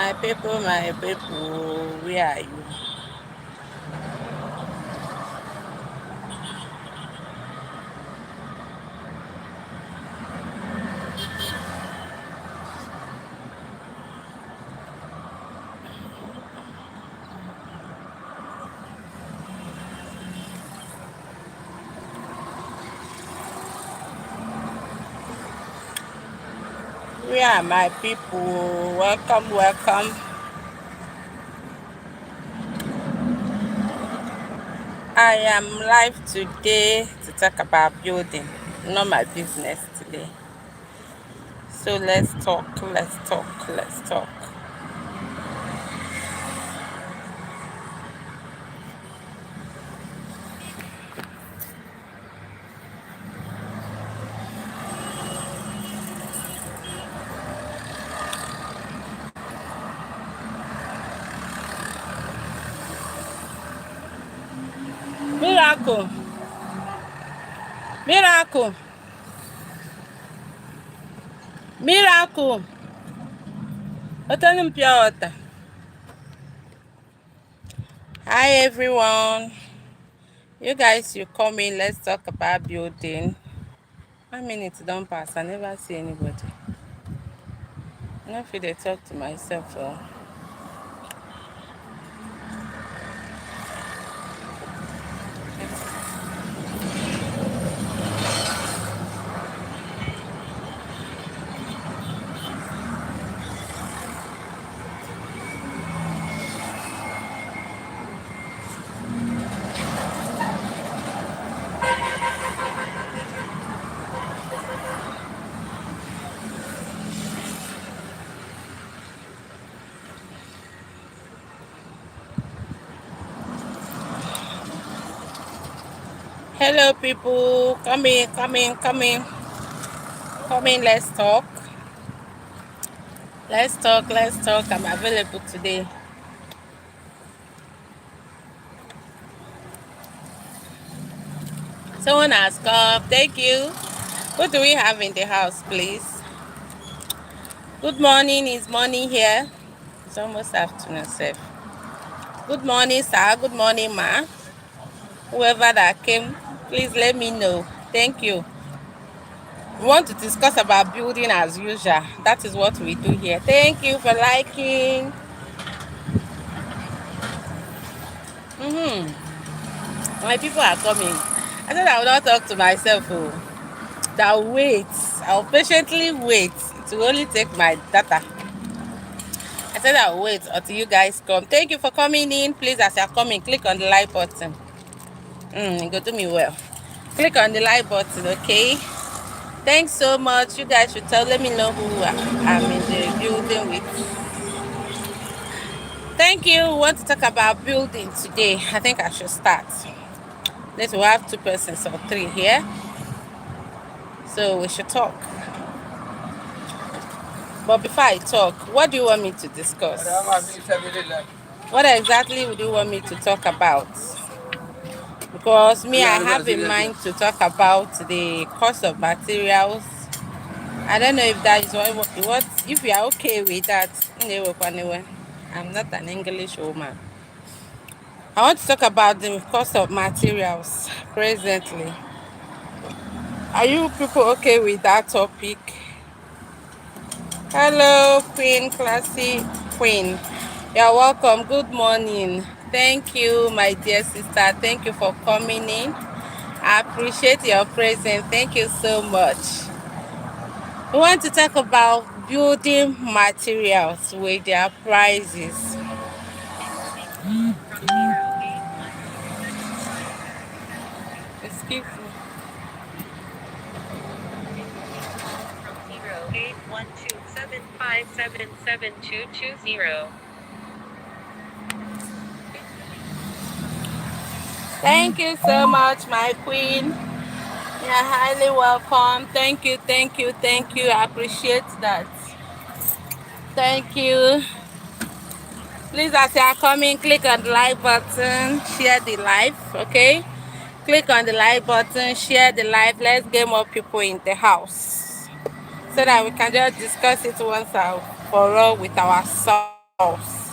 my people, where are you? Where are my people? Welcome, welcome. I am live today to talk about building, not my business today. So let's talk, let's talk, let's talk. Miracle, miracle, miracle. Open pure water. Hi everyone. You guys, you come in. Let's talk about building. 1 minute don't pass. I never see anybody. I don't feel they talk to myself. Oh. Hello, people. Come in, come in, come in. Come in, let's talk. Let's talk, let's talk. I'm available today. Someone has come. Thank you. What do we have in the house, please? Good morning. It's morning here. It's almost afternoon, sir. Good morning, sir. Good morning, ma. Whoever that came, please let me know. Thank you. We want to discuss about building as usual. That is what we do here. Thank you for liking. My people are coming. I said I will not talk to myself. Oh. That wait. I'll patiently wait. It will only take my data. I said I'll wait until you guys come. Thank you for coming in. Please, as you're coming, click on the like button. Go do me well. Click on the like button, okay? Thanks so much. You guys should let me know who I'm in the building with. Thank you. We want to talk about building today. I think I should start. Let's we have 2 persons or 3 here. So we should talk. But before I talk, what do you want me to discuss? What exactly would you want me to talk about? Because me, I have in mind to talk about the cost of materials. I don't know if that is what if you are okay with that. I'm not an English woman. I want to talk about the cost of materials presently. Are you people okay with that topic? Hello, Queen, classy Queen. You're welcome. Good morning. Thank you, my dear sister. Thank you for coming in. I appreciate your presence. Thank you so much. We want to talk about building materials with their prices. Excuse me. From 081275777220. Thank you so much, my queen. You're highly welcome. Thank you, thank you, thank you. I appreciate that. Thank you. Please, as you are coming, click on the like button, share the live, okay? Click on the like button, share the live. Let's get more people in the house so that we can just discuss it once and for all with our son. house.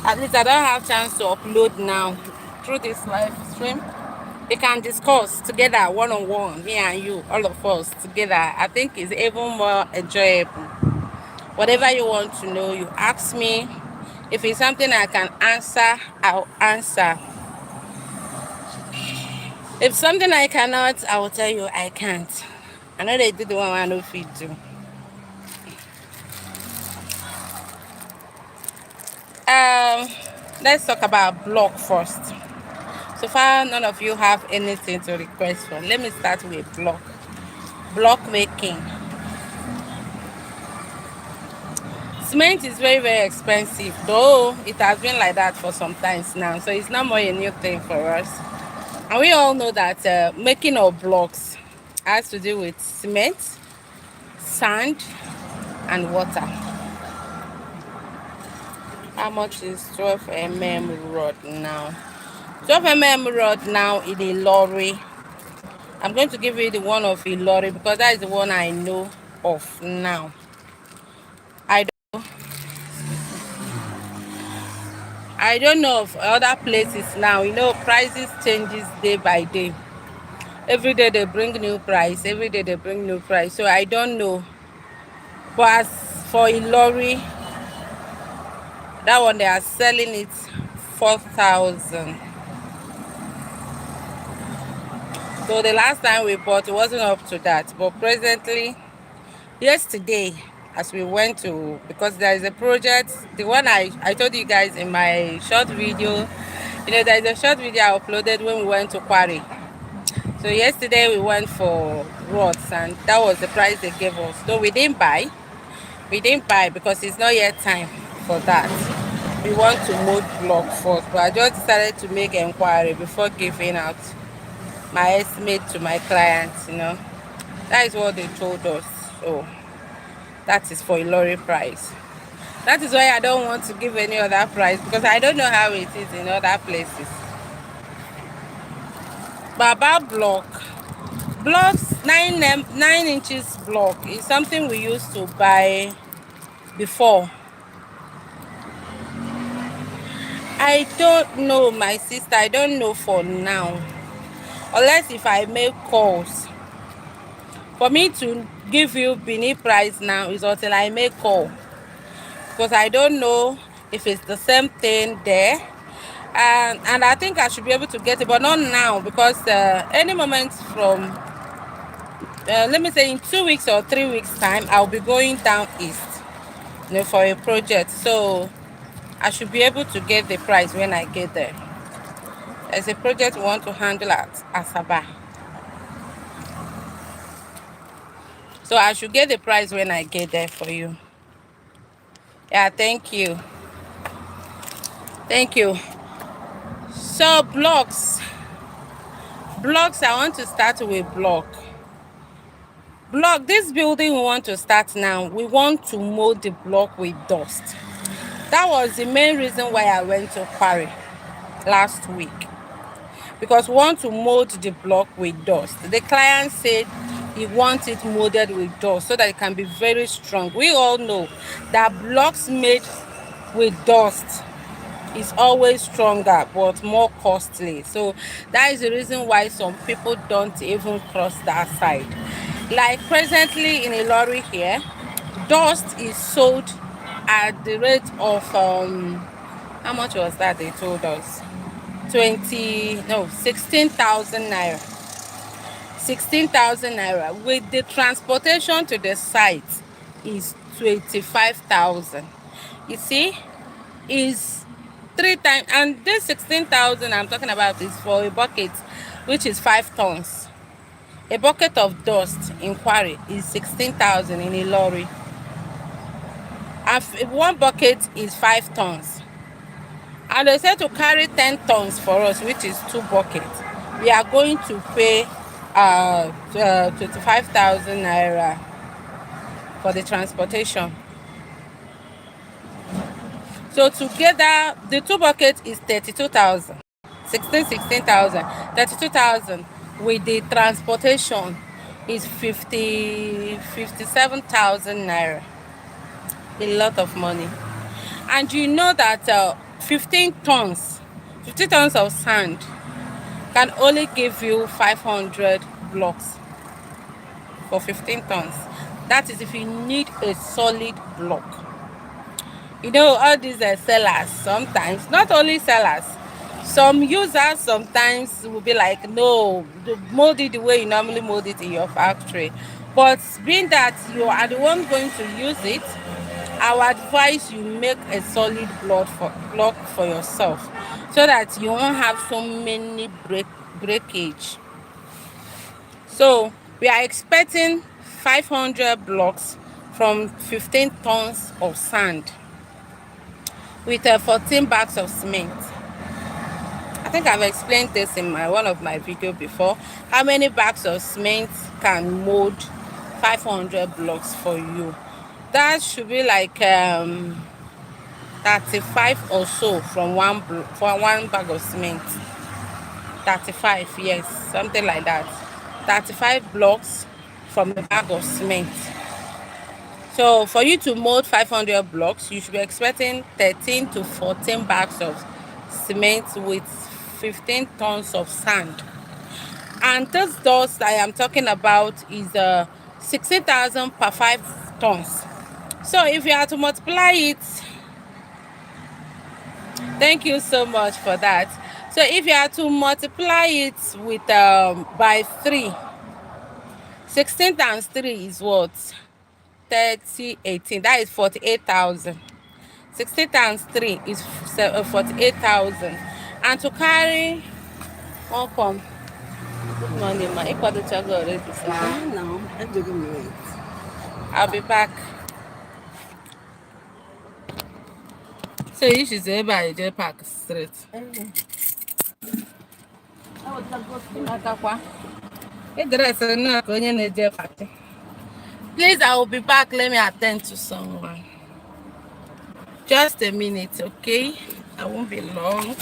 At least I don't have chance to upload now through this live stream. We can discuss together one-on-one, me and you, all of us together. I think it's even more enjoyable. Whatever you want to know, you ask me. If it's something I can answer, I'll answer. If something I cannot, I will tell you I can't. I know they do the one I know fit do. Let's talk about block first. So far, none of you have anything to request for. Let me start with block. Block making. Cement is very, very expensive, though it has been like that for some times now. So it's not more a new thing for us. And we all know that making of blocks has to do with cement, sand, and water. How much is 12 mm rod now? 12 mm rod now in a lorry. I'm going to give you the one of a lorry because that is the one I know of now. I don't know of other places now. You know, prices changes day by day. Every day they bring new price. Every day they bring new price. So I don't know. But as for a lorry, that one they are selling it 4,000. So the last time we bought, it wasn't up to that. But presently, yesterday, as we went to, because there is a project, the one I told you guys in my short video, you know, there is a short video I uploaded when we went to Quarry. So yesterday we went for rods and that was the price they gave us. So we didn't buy because it's not yet time for that. We want to mold block first, but I just decided to make inquiry before giving out my estimate to my clients. You know, that is what they told us. So that is for a lorry price. That is why I don't want to give any other price because I don't know how it is in other places. But about blocks, 9 inches block is something we used to buy before. I don't know, my sister. I don't know for now. Unless if I make calls. For me to give you Benin price now is until I make call. Because I don't know if it's the same thing there. And I think I should be able to get it, but not now. Because any moment from, let me say in 2 weeks or 3 weeks time, I'll be going down east, you know, for a project. So I should be able to get the price when I get there. There's a project we want to handle at Asaba. So I should get the price when I get there for you. Yeah, thank you. Thank you. So blocks, I want to start with block. This building we want to start now, we want to mold the block with dust. That was the main reason why I went to Quarry last week. Because we want to mold the block with dust. The client said he wants it molded with dust so that it can be very strong. We all know that blocks made with dust is always stronger but more costly. So that is the reason why some people don't even cross that side. Like presently in a lorry here, dust is sold at the rate of how much was that they told us? 16,000 naira. 16,000 naira with the transportation to the site is 25,000. You see, is 3 times, and this 16,000 I'm talking about is for a bucket which is 5 tons. A bucket of dust in Quarry is 16,000 in a lorry. And one bucket is 5 tons. And they said to carry 10 tons for us, which is 2 buckets. We are going to pay 25,000 naira for the transportation. So together, the 2 buckets is 32,000. 16,000. 32,000 with the transportation is 57,000 naira. A lot of money. And you know that 15 tons of sand can only give you 500 blocks for 15 tons. That is if you need a solid block. You know, all these sellers sometimes, not only sellers, some users sometimes will be like, no, mold it the way you normally mold it in your factory. But being that you are the one going to use it, I would advise you make a solid block for yourself, so that you won't have so many breakage. So we are expecting 500 blocks from 15 tons of sand with 14 bags of cement. I think I've explained this in one of my video before. How many bags of cement can mold 500 blocks for you? That should be like 35 or so from for one bag of cement. 35, yes, something like that. 35 blocks from a bag of cement. So for you to mold 500 blocks, you should be expecting 13 to 14 bags of cement with 15 tons of sand. And this dust I am talking about is 16,000 per 5 tons. So if you are to multiply it, thank you so much for that. So if you are to multiply it with by 3, 16 times 3 is what? 30, 18. That is 48,000. 60 times 3 is 48,000. And to carry one pump. Good morning, ma. Equal to check already, sir. No, I'm doing wait. I'll be back. So you should say by the park straight. Please, I will be back. Let me attend to someone. Just a minute, okay? I won't be long.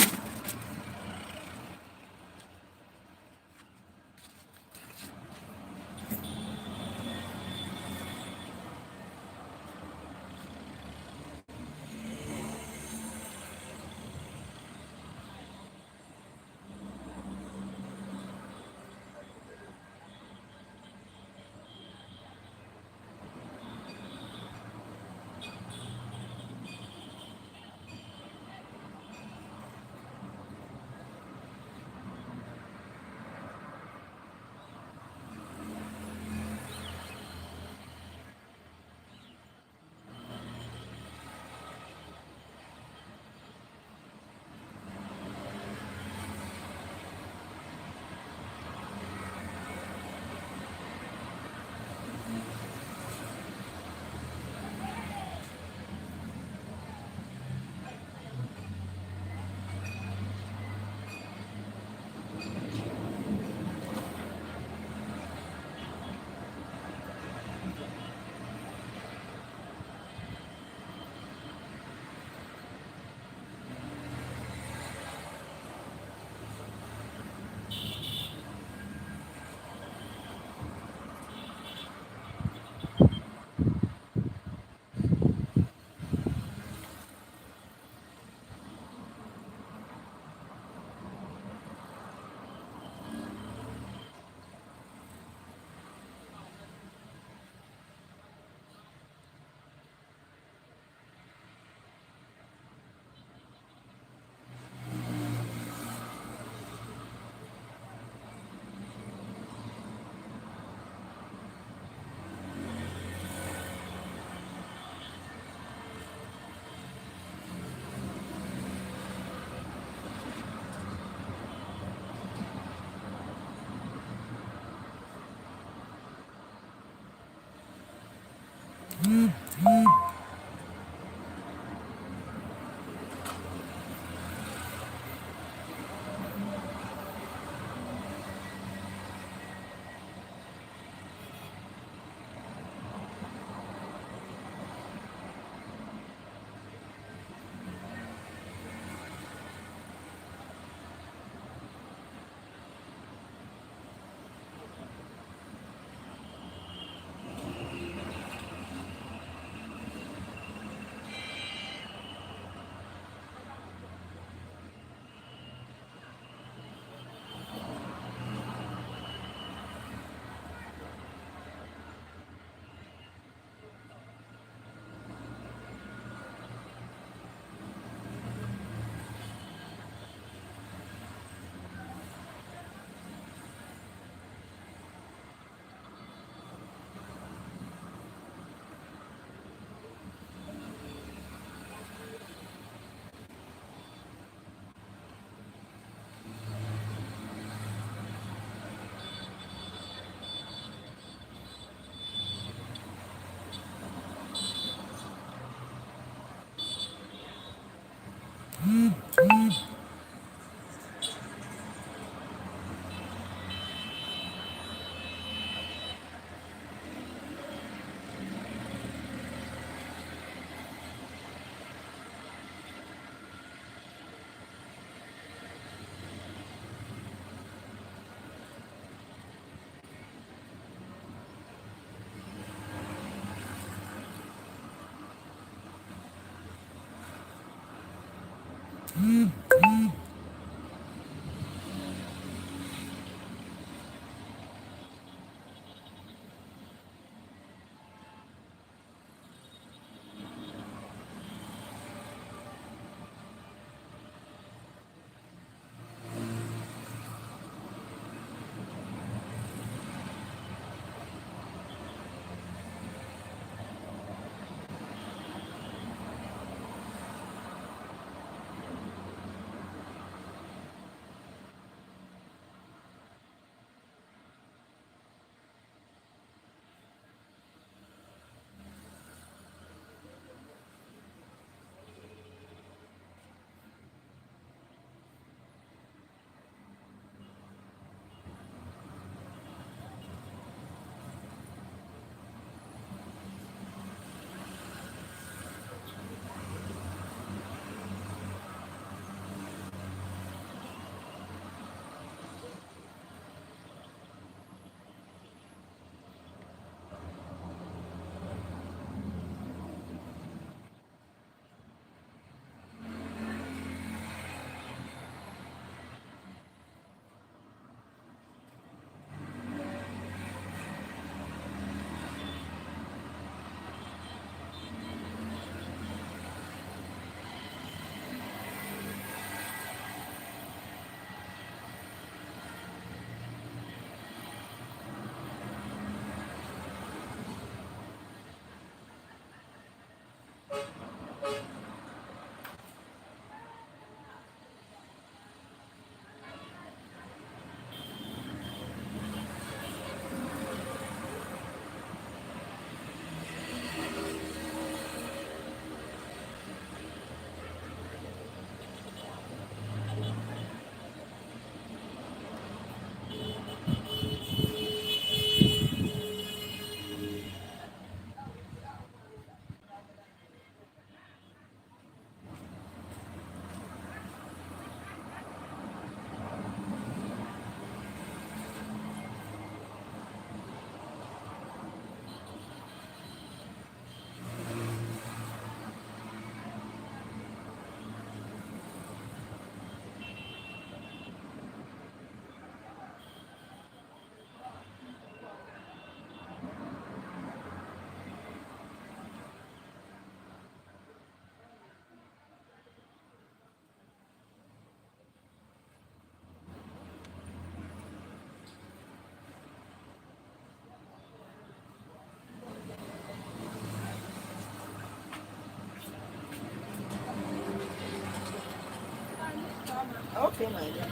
Okay, my dear.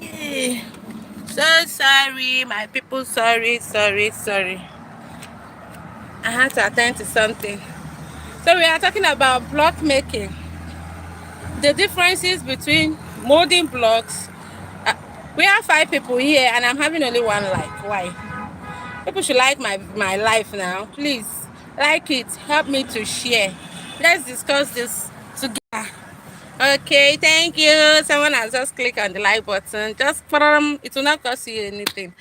Yeah. So sorry, my people. Sorry. I had to attend to something. So we are talking about block making. The differences between molding blocks. Uh, we have 5 people here, and I'm having only one like. Why? People should like my life now. Please like it. Help me to share. Let's discuss this together. Okay, thank you. Someone has just clicked on the like button. Just it will not cost you anything.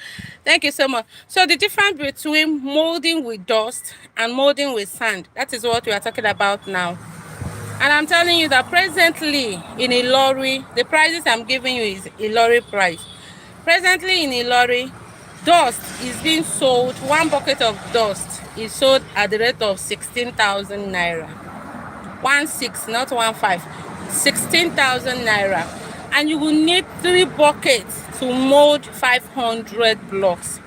Thank you so much. So the difference between molding with dust and molding with sand, that is what we are talking about now. And I'm telling you that presently in Ilori, the prices I'm giving you is Ilori price. Presently in Ilori, dust is being sold, one bucket of dust is sold at the rate of 16,000 naira. 16, not 15. 16,000 naira. And you will need 3 buckets to mold 500 blocks.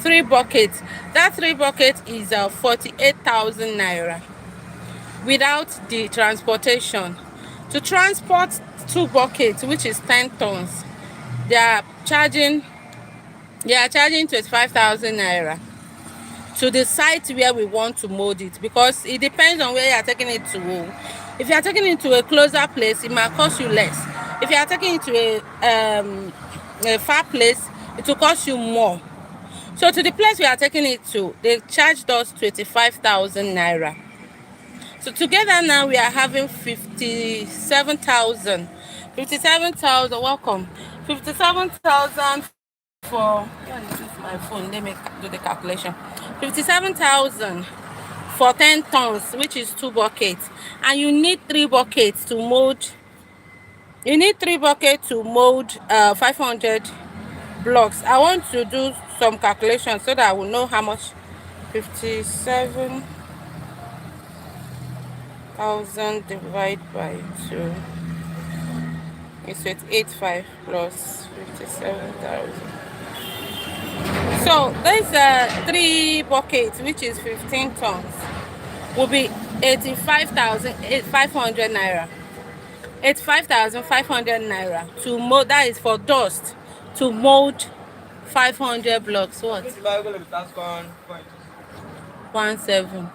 3 buckets. That 3 buckets is 48,000 naira without the transportation. To transport 2 buckets, which is 10 tons, they are charging 25,000 naira to the site where we want to mold it, because it depends on where you are taking it to. If you are taking it to a closer place, it might cost you less. If you are taking it to a far place, it will cost you more. So to the place we are taking it to, they charged us 25,000 naira. So together now we are having 57,000. 57,000, welcome. 57,000 for, where is this my phone? Let me do the calculation. 57,000 for 10 tons, which is 2 buckets. And you need 3 buckets to mold. You need 3 buckets to mold 500 blocks. I want to do some calculations so that I will know how much. 57,000 divided by 2 is 85 plus 57,000. So there's 3 buckets, which is 15 tons, will be 85,500 naira. 85,500 naira to mold. That is for dust to mold 500 blocks. What? 17.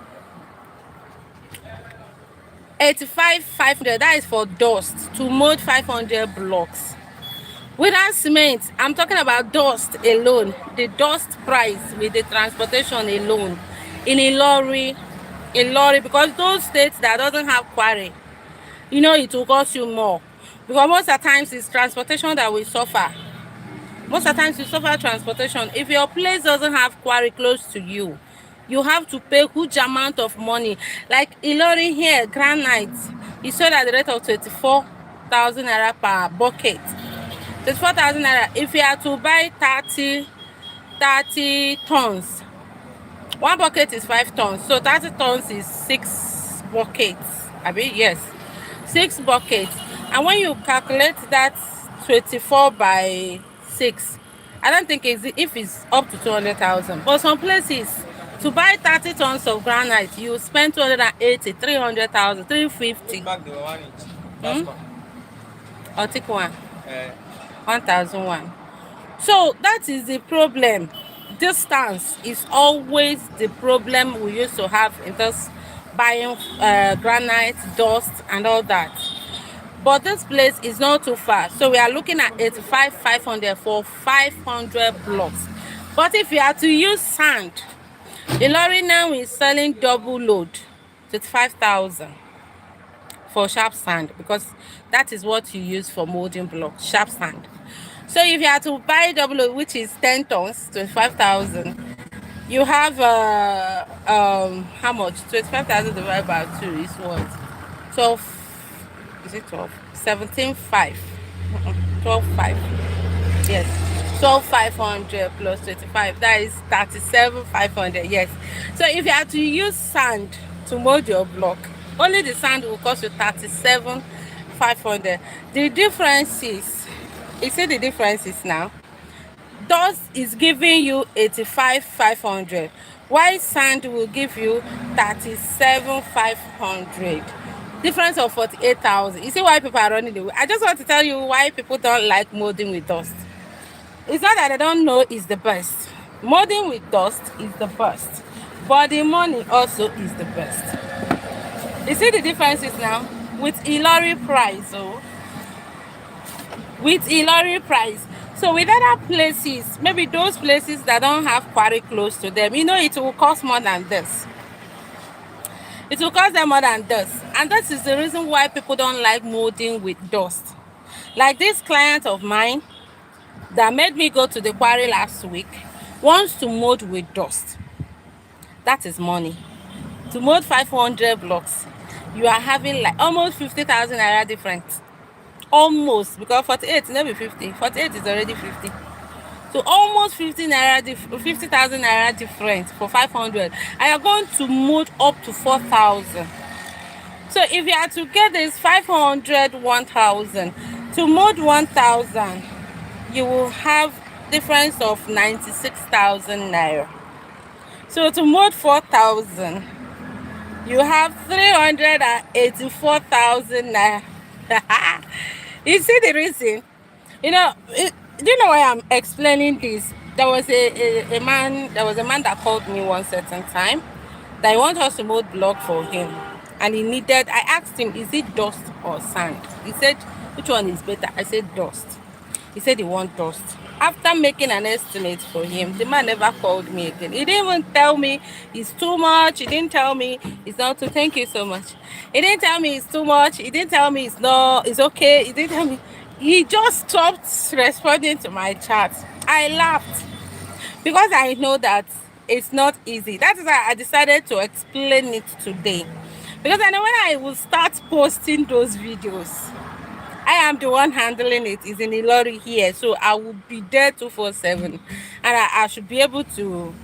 85,500. That is for dust to mold 500 blocks. Without cement, I'm talking about dust alone. The dust price with the transportation alone in a lorry, because those states that doesn't have quarry, you know, it will cost you more, because most of the times it's transportation that will suffer. Most of the times you suffer transportation. If your place doesn't have quarry close to you, you have to pay huge amount of money. Like Ilori here, granite is sold at the rate of 24,000 naira per bucket. 24,000 naira. If you are to buy 30 tons, 1 bucket is 5 tons, so 30 tons is 6 buckets. I mean, yes, 6 buckets. And when you calculate that 24 by 6, I don't think it's if it's up to 200,000, but some places To buy 30 tons of granite, you spend 280, 300,000, 350. Back the 1 inch. Hmm? Or take one. 1,001. So that is the problem. Distance is always the problem we used to have in this buying granite, dust, and all that. But this place is not too far, so we are looking at 85,500 for 500 blocks. But if you are to use sand, the lorry now is selling double load, 25,000 for sharp sand, because that is what you use for molding blocks, sharp sand. So if you are to buy double load, which is 10 tons, 25,000, you have how much? 25,000 divided by 2 is what? 12. Is it 12? 17,500. 12,500. Yes. 12,500 plus 25. That is 37,500. Yes. So if you have to use sand to mold your block, only the sand will cost you 37,500. The difference is, you see the differences now? Dust is giving you 85,500, while sand will give you 37,500. Difference of 48,000. You see why people are running away? I just want to tell you why people don't like molding with dust. It's not that they don't know it's the best. Molding with dust is the best, but the money also is the best. You see the differences now? With Ilori price, so with other places, maybe those places that don't have quarry close to them, you know, it will cost more than this. It will cost them more than this. And that is the reason why people don't like molding with dust. Like this client of mine that made me go to the quarry last week wants to mold with dust. That is money. To mold 500 blocks, you are having like almost 50,000 naira difference. Almost, because 48 is not be 50. 48 is already 50. So almost 50,000 naira difference for 500. I am going to mold up to 4,000. So if you are to get this 500, 1,000, to mold 1,000, you will have difference of 96,000 naira. So to mold 4,000, you have 384,000 naira. You see the reason? You know, do you know why I'm explaining this? There was a man that called me one certain time that he wanted us to mold block for him, and I asked him, is it dust or sand? He said, which one is better? I said dust. He said he wants dust. After making an estimate for him, the man never called me again. He didn't even tell me it's too much. He didn't tell me it's not too. Thank you so much. He didn't tell me it's too much. He didn't tell me it's okay. He didn't tell me. He just stopped responding to my chat. I laughed because I know that it's not easy. That is why I decided to explain it today. Because I know when I will start posting those videos, I am the one handling it. It's in Ilori here, so I will be there 247, and I should be able to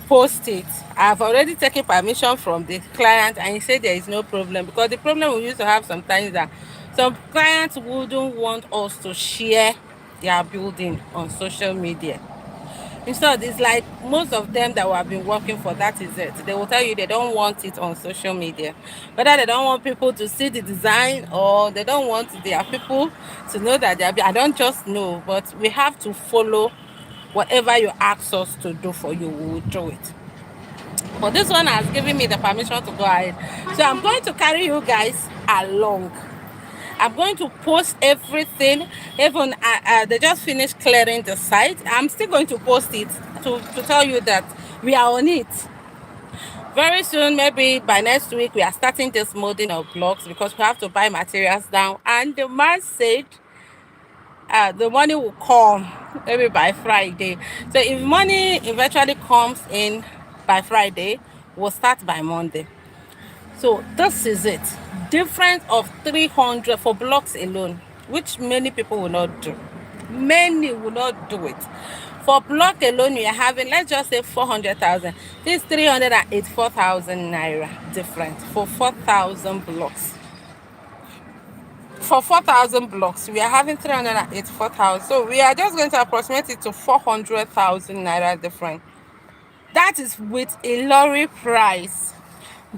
post it. I've already taken permission from the client, and he said there is no problem, because the problem we used to have sometimes that some clients wouldn't want us to share their building on social media. Instead, it's like most of them that we have been working for, that is it. They will tell you they don't want it on social media. Whether they don't want people to see the design, or they don't want their people to know that I don't just know, but we have to follow whatever you ask us to do for you, we will do it. But this one has given me the permission to go ahead. So I'm going to carry you guys along. I'm going to post everything. Even they just finished clearing the site. I'm still going to post it to tell you that we are on it. Very soon, maybe by next week, we are starting this molding of blocks, because we have to buy materials down. And the man said the money will come maybe by Friday. So if money eventually comes in by Friday, we'll start by Monday. So this is it. Difference of 300 for blocks alone, which many people will not do. Many will not do it. For block alone, you are having, let's just say 400,000. This 384,000 naira difference for 4,000 blocks. For 4,000 blocks, we are having 384,000. So we are just going to approximate it to 400,000 naira difference. That is with a lorry price,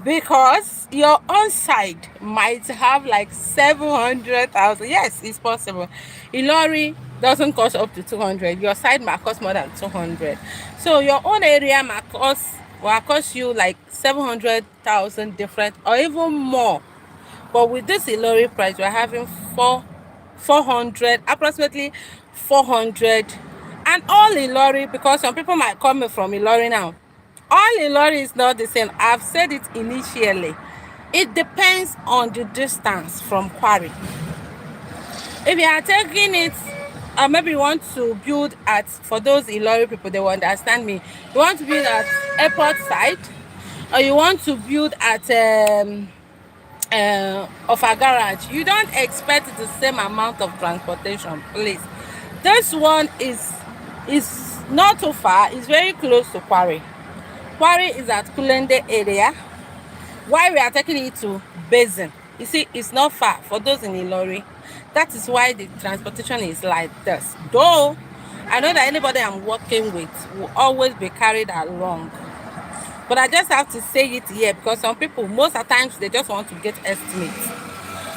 because your own side might have like 700,000. Yes, it's possible. A lorry doesn't cost up to 200. Your side might cost more than 200. So your own area might cost you like 700,000 different or even more. But with this Ilori price, we're having 400, approximately 400, and all Ilori, because some people might come from Ilori now. All Ilori is not the same. I've said it initially. It depends on the distance from Quarry. If you are taking it, maybe you want to build at, for those Ilori people, they will understand me. You want to build at airport side, or you want to build at of a garage, you don't expect the same amount of transportation, please. This one is not too far. It's very close to Quarry. Quarry is at Kulende area. Why we are taking it to Basin? You see, it's not far for those in Ilori. That is why the transportation is like this. Though I know that anybody I'm working with will always be carried along, but I just have to say it here because some people, most of the times, they just want to get estimates.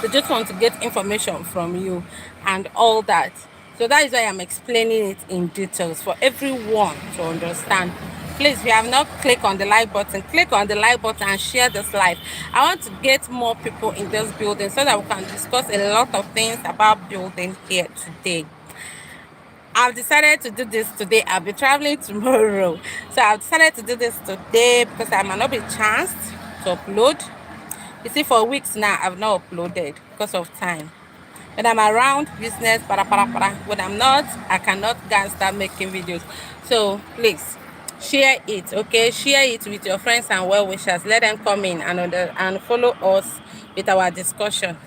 They just want to get information from you and all that. So that is why I'm explaining it in details for everyone to understand. Please, if you have not clicked on the like button, click on the like button and share this live. I want to get more people in this building so that we can discuss a lot of things about building here today. I've decided to do this today. I'll be traveling tomorrow. So I've decided to do this today because I might not be chanced to upload. You see, for weeks now, I've not uploaded because of time. When I'm around business, when I'm not, I cannot start making videos. So please, share it, okay? Share it with your friends and well-wishers. Let them come in and follow us with our discussion.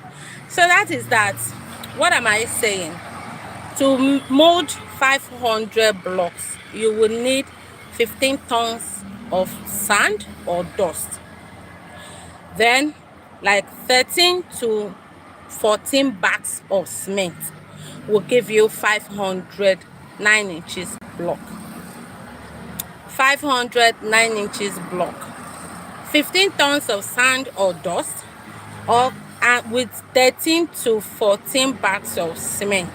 So that is that. What am I saying? To mold 500 blocks, you will need 15 tons of sand or dust. Then, like 13 to 14 bags of cement will give you 500 9-inches block. 500 9-inches block. 15 tons of sand or dust, or with 13 to 14 bags of cement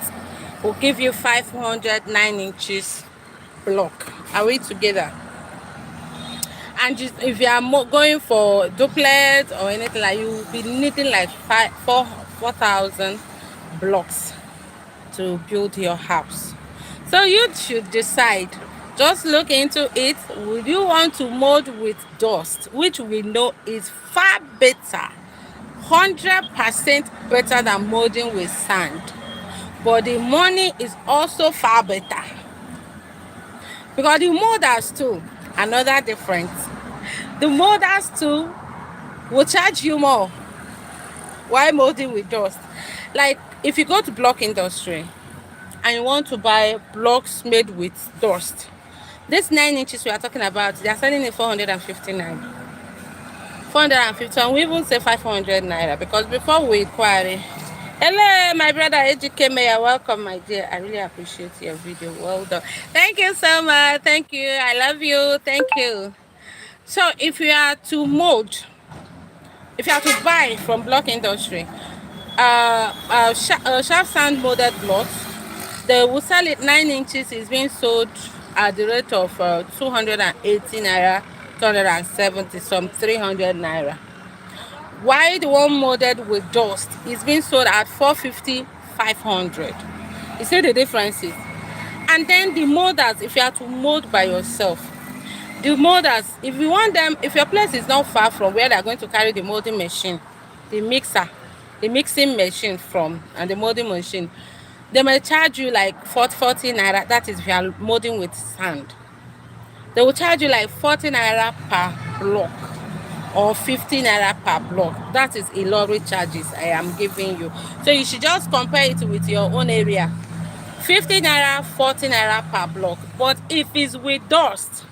will give you 500 9-inches block. Are we together? And just, if you are going for duplex or anything, like, you will be needing like 4,000 blocks to build your house. So you should decide. Just look into it. Would you want to mold with dust, which we know is far better, 100% better than molding with sand? But the money is also far better, because the molders too, another difference. The molders too will charge you more while molding with dust. Like, if you go to block industry and you want to buy blocks made with dust, this 9 inches we are talking about, they are selling it 450 naira. 450, and we even say 500 naira, because before we inquire. Hello, my brother AGK Mayor. Welcome, my dear. I really appreciate your video. Well done. Thank you so much. Thank you. I love you. Thank you. So, if you are to mold, if you are to buy from block industry, sharp sand molded blocks, they will sell it 9 inches. Is being sold at the rate of 280 naira, 270, some 300 naira. While the one molded with dust is being sold at 450, 500. You see the differences? And then the molders, if you are to mold by yourself, the molders, if you want them, if your place is not far from where they are going to carry the molding machine, the mixer, the mixing machine from, and the molding machine, they may charge you like 40 naira. That is if you are molding with sand. They will charge you like 40 naira per block, or 50 naira per block. That is a lorry charges I am giving you. So you should just compare it with your own area. 50 naira, 40 naira per block. But if it's with dust,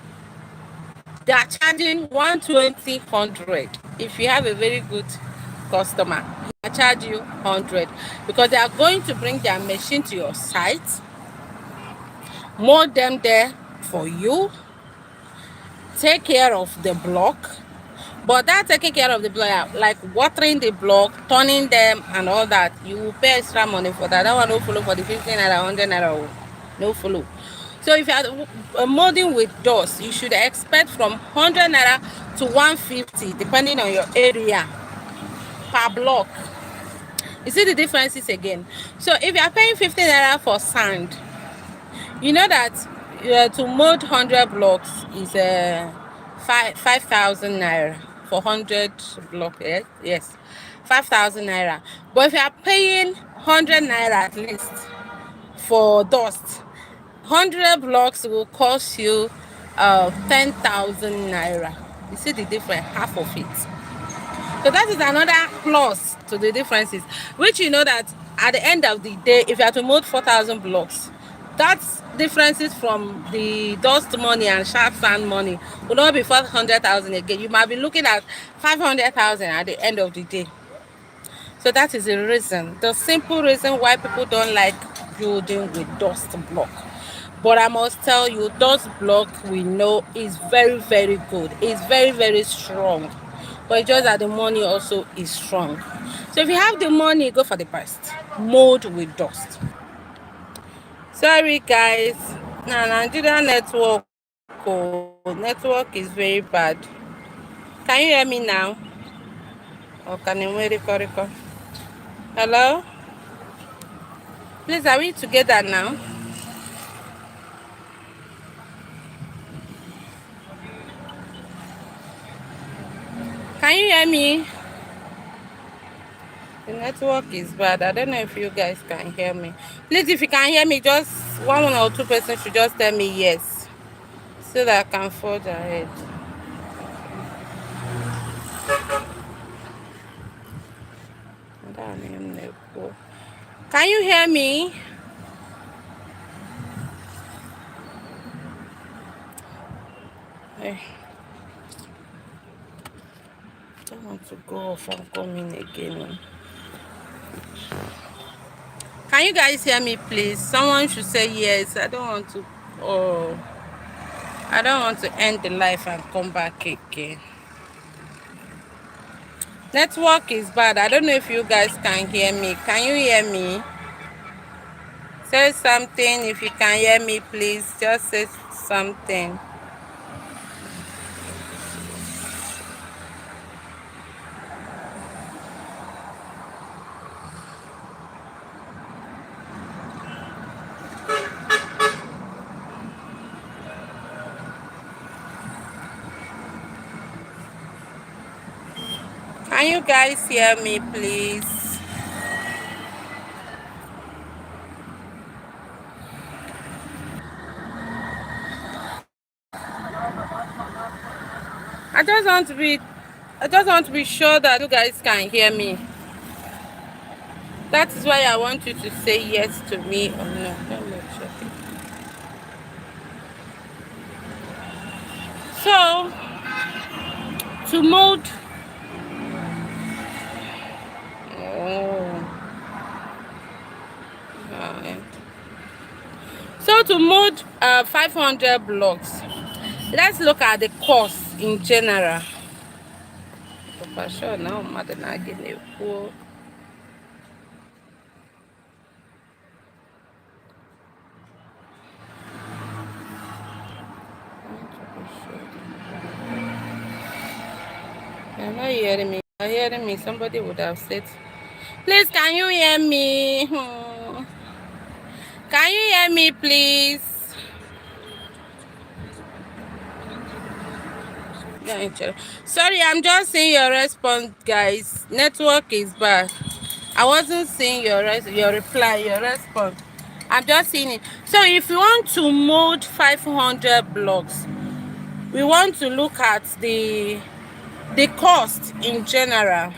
they are charging 120, 100. If you have a very good customer, they charge you 100, because they are going to bring their machine to your site, mold them there for you, take care of the block. But that taking care of the block, like watering the block, turning them and all that, you will pay extra money for that. That one no follow for the 15 naira, 100 naira, no follow. So if you are molding with dust, you should expect from 100 naira to 150, depending on your area, per block. You see the differences again. So if you are paying 50 naira for sand, you know that to mold 100 blocks is 5,000 naira for 100 block. Yes, 5,000 naira. But if you are paying 100 naira at least for dust, 100 blocks will cost you 10,000 naira. You see the difference, half of it. So that is another plus to the differences, which you know that at the end of the day, if you have to mold 4,000 blocks, that's differences from the dust money and sharp sand money will not be 400,000 again. You might be looking at 500,000 at the end of the day. So that is the reason, the simple reason why people don't like building with dust block. But I must tell you, dust block we know is very, very good. It's very, very strong. But it's just that the money also is strong. So if you have the money, go for the best. Mold with dust. Sorry guys, now Nigerian network is very bad. Can you hear me now? Or can you hear me? Hello? Please, are we together now? Can you hear me? The network is bad. I don't know if you guys can hear me. Please, if you can hear me, just one or two persons should just tell me yes, so that I can forge ahead. Can you hear me? I don't want to go off and come in again. Can you guys hear me, please? Someone should say yes. I don't want to. Oh, I don't want to end the life and come back again. Network is bad. I don't know if you guys can hear me. Can you hear me? Say something. If you can hear me, please just say something. Can you guys hear me, please? I just want to be sure that you guys can hear me. That is why I want you to say yes to me or no. Let me check it. So, to mold. So to mold 500 blocks, let's look at the cost in general. For sure, now mother not give me poor. You're not hearing me. You're hearing me. Somebody would have said, please, can you hear me? Can you hear me, please? Sorry, I'm just seeing your response, guys. Network is bad. I wasn't seeing your reply, your response. I'm just seeing it. So if you want to mold 500 blocks, we want to look at the cost in general.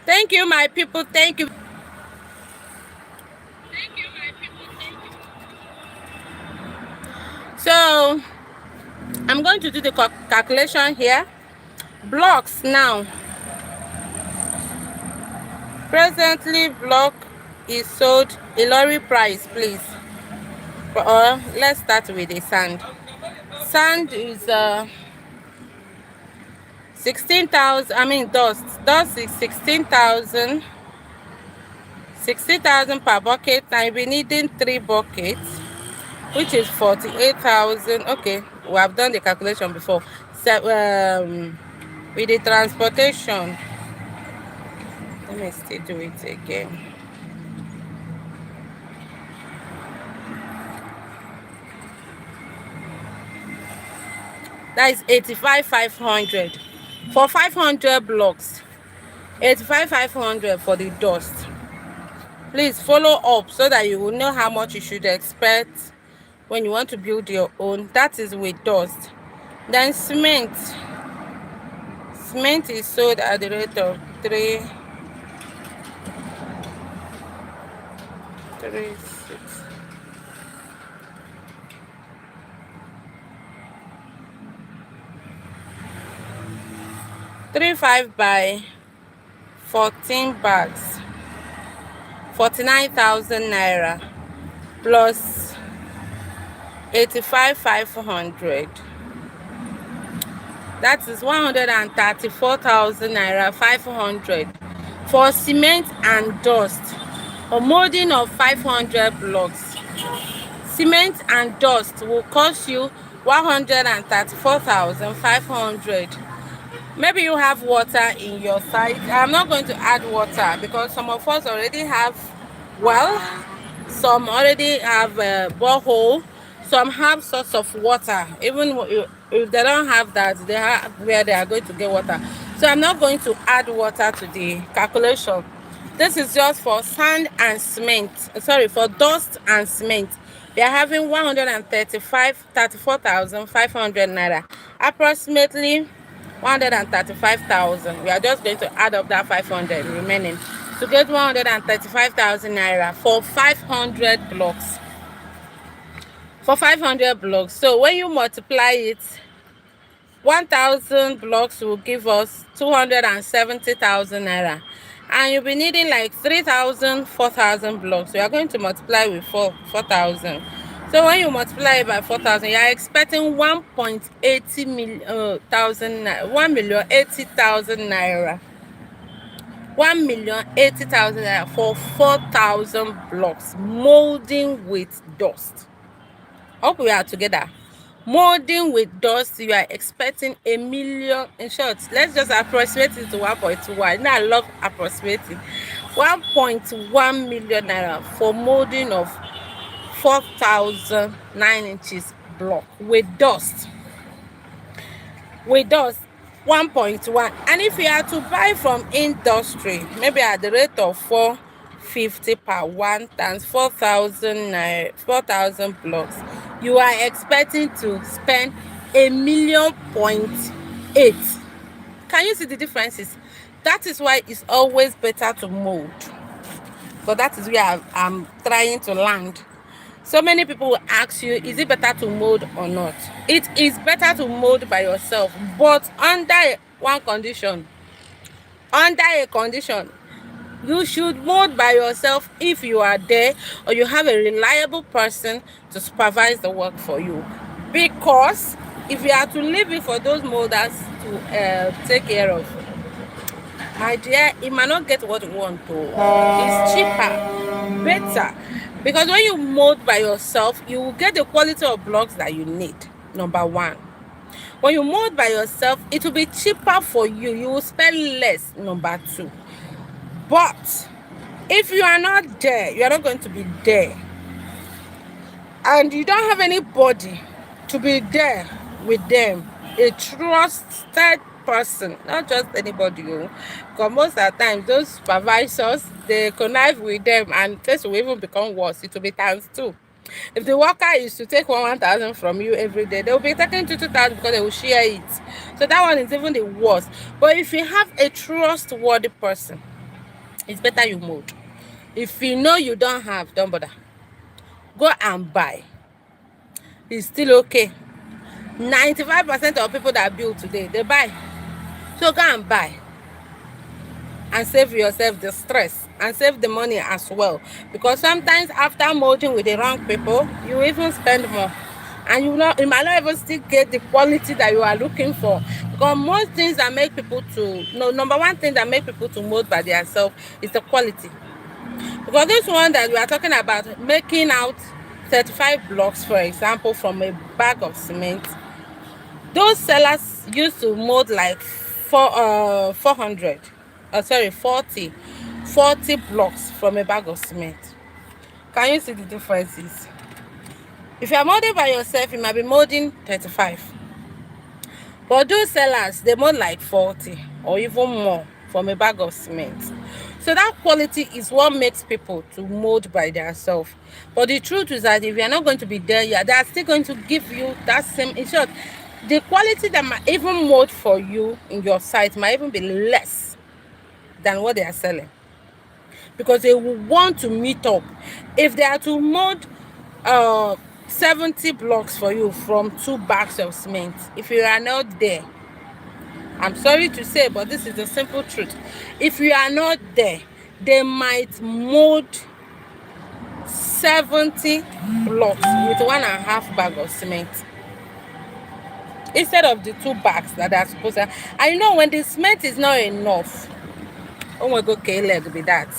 Thank you, my people. Thank you. So I'm going to do the calculation here. Blocks now. Presently, block is sold a lorry price, please. Or let's start with the sand. Sand is 16,000. I mean dust. Dust is 16,000. 60,000 per bucket. Now you'll be needing 3 buckets, which is 48,000. Okay, we have done the calculation before. So with the transportation, let me still do it again. That is 85,500 for 500 blocks. 85,500 for the dust. Please follow up so that you will know how much you should expect when you want to build your own. That is with dust. Then cement. Cement is sold at the rate of 3.6. 3.5 by 14 bags, 49,000 naira plus 85,500. That is 134,000 naira 500 for cement and dust. A molding of 500 blocks. Cement and dust will cost you 134,500. Maybe you have water in your site. I'm not going to add water because some of us already have well, some already have a borehole, some have source of water. Even if they don't have that, they have where they are going to get water. So I'm not going to add water to the calculation. This is just for sand and cement. Sorry, for dust and cement. They are having 34,500 naira, approximately 135,000. We are just going to add up that 500 remaining to get 135,000 naira for 500 blocks. For 500 blocks. So when you multiply it, 1,000 blocks will give us 270,000 naira. And you'll be needing like 3,000, 4,000 blocks. So you are going to multiply with 4,000. So when you multiply it by 4,000, you are expecting 1.80 million, 1,080,000 naira. 1,080,000 naira for 4,000 blocks, molding with dust. Hope we are together. Molding with dust, you are expecting a million. In short, let's just approximate it to 1.1. Now I love approximating. 1.1 million naira for molding of 4,000 9-inch block with dust. With dust, 1.1. And if you are to buy from industry, maybe at the rate of 450 per 1 times 4,000 blocks, you are expecting to spend 1.8 million. Can you see the differences? That is why it's always better to mold. But that is where I'm trying to land. So many people will ask you, is it better to mold or not? It is better to mold by yourself, but under one condition. Under a condition, you should mold by yourself if you are there or you have a reliable person to supervise the work for you. Because if you are to leave it for those molders to take care of, my dear, you might not get what you want to. It's cheaper, better. Because when you mold by yourself, you will get the quality of blocks that you need, number one. When you mold by yourself, it will be cheaper for you. You will spend less, number two. But if you are not there, you are not going to be there. And you don't have anybody to be there with them. A trusted person, not just anybody. Because most of the time, those supervisors, they connive with them and things will even become worse. It will be times 2. If the worker is to take 1,000 from you every day, they will be taking 2,000 because they will share it. So that one is even the worst. But if you have a trustworthy person, it's better you mold. If you know you don't have, don't bother. Go and buy. It's still okay. 95% of people that build today, they buy. So go and buy. and save yourself the stress and save the money as well. Because sometimes after molding with the wrong people, you even spend more, and you might not even still get the quality that you are looking for. Because most things that make people to no number one thing that make people to mold by themselves is the quality. Because this one that we are talking about, making out 35 blocks, for example, from a bag of cement, those sellers used to mold like 400, sorry, 40 blocks from a bag of cement. Can you see the differences? If you are molding by yourself, you might be molding 35. But those sellers, they mold like 40 or even more from a bag of cement. So that quality is what makes people to mold by themselves. But the truth is that if you are not going to be there, yeah, they are still going to give you that same. In short, the quality that might even mold for you in your site might even be less than what they are selling, because they will want to meet up. If they are to mold 70 blocks for you from 2 bags of cement, if you are not there, I'm sorry to say, but this is the simple truth. If you are not there, they might mold 70 blocks with 1.5 bag of cement instead of the 2 bags that are supposed to. I know when the cement is not enough, oh my god, leg be that.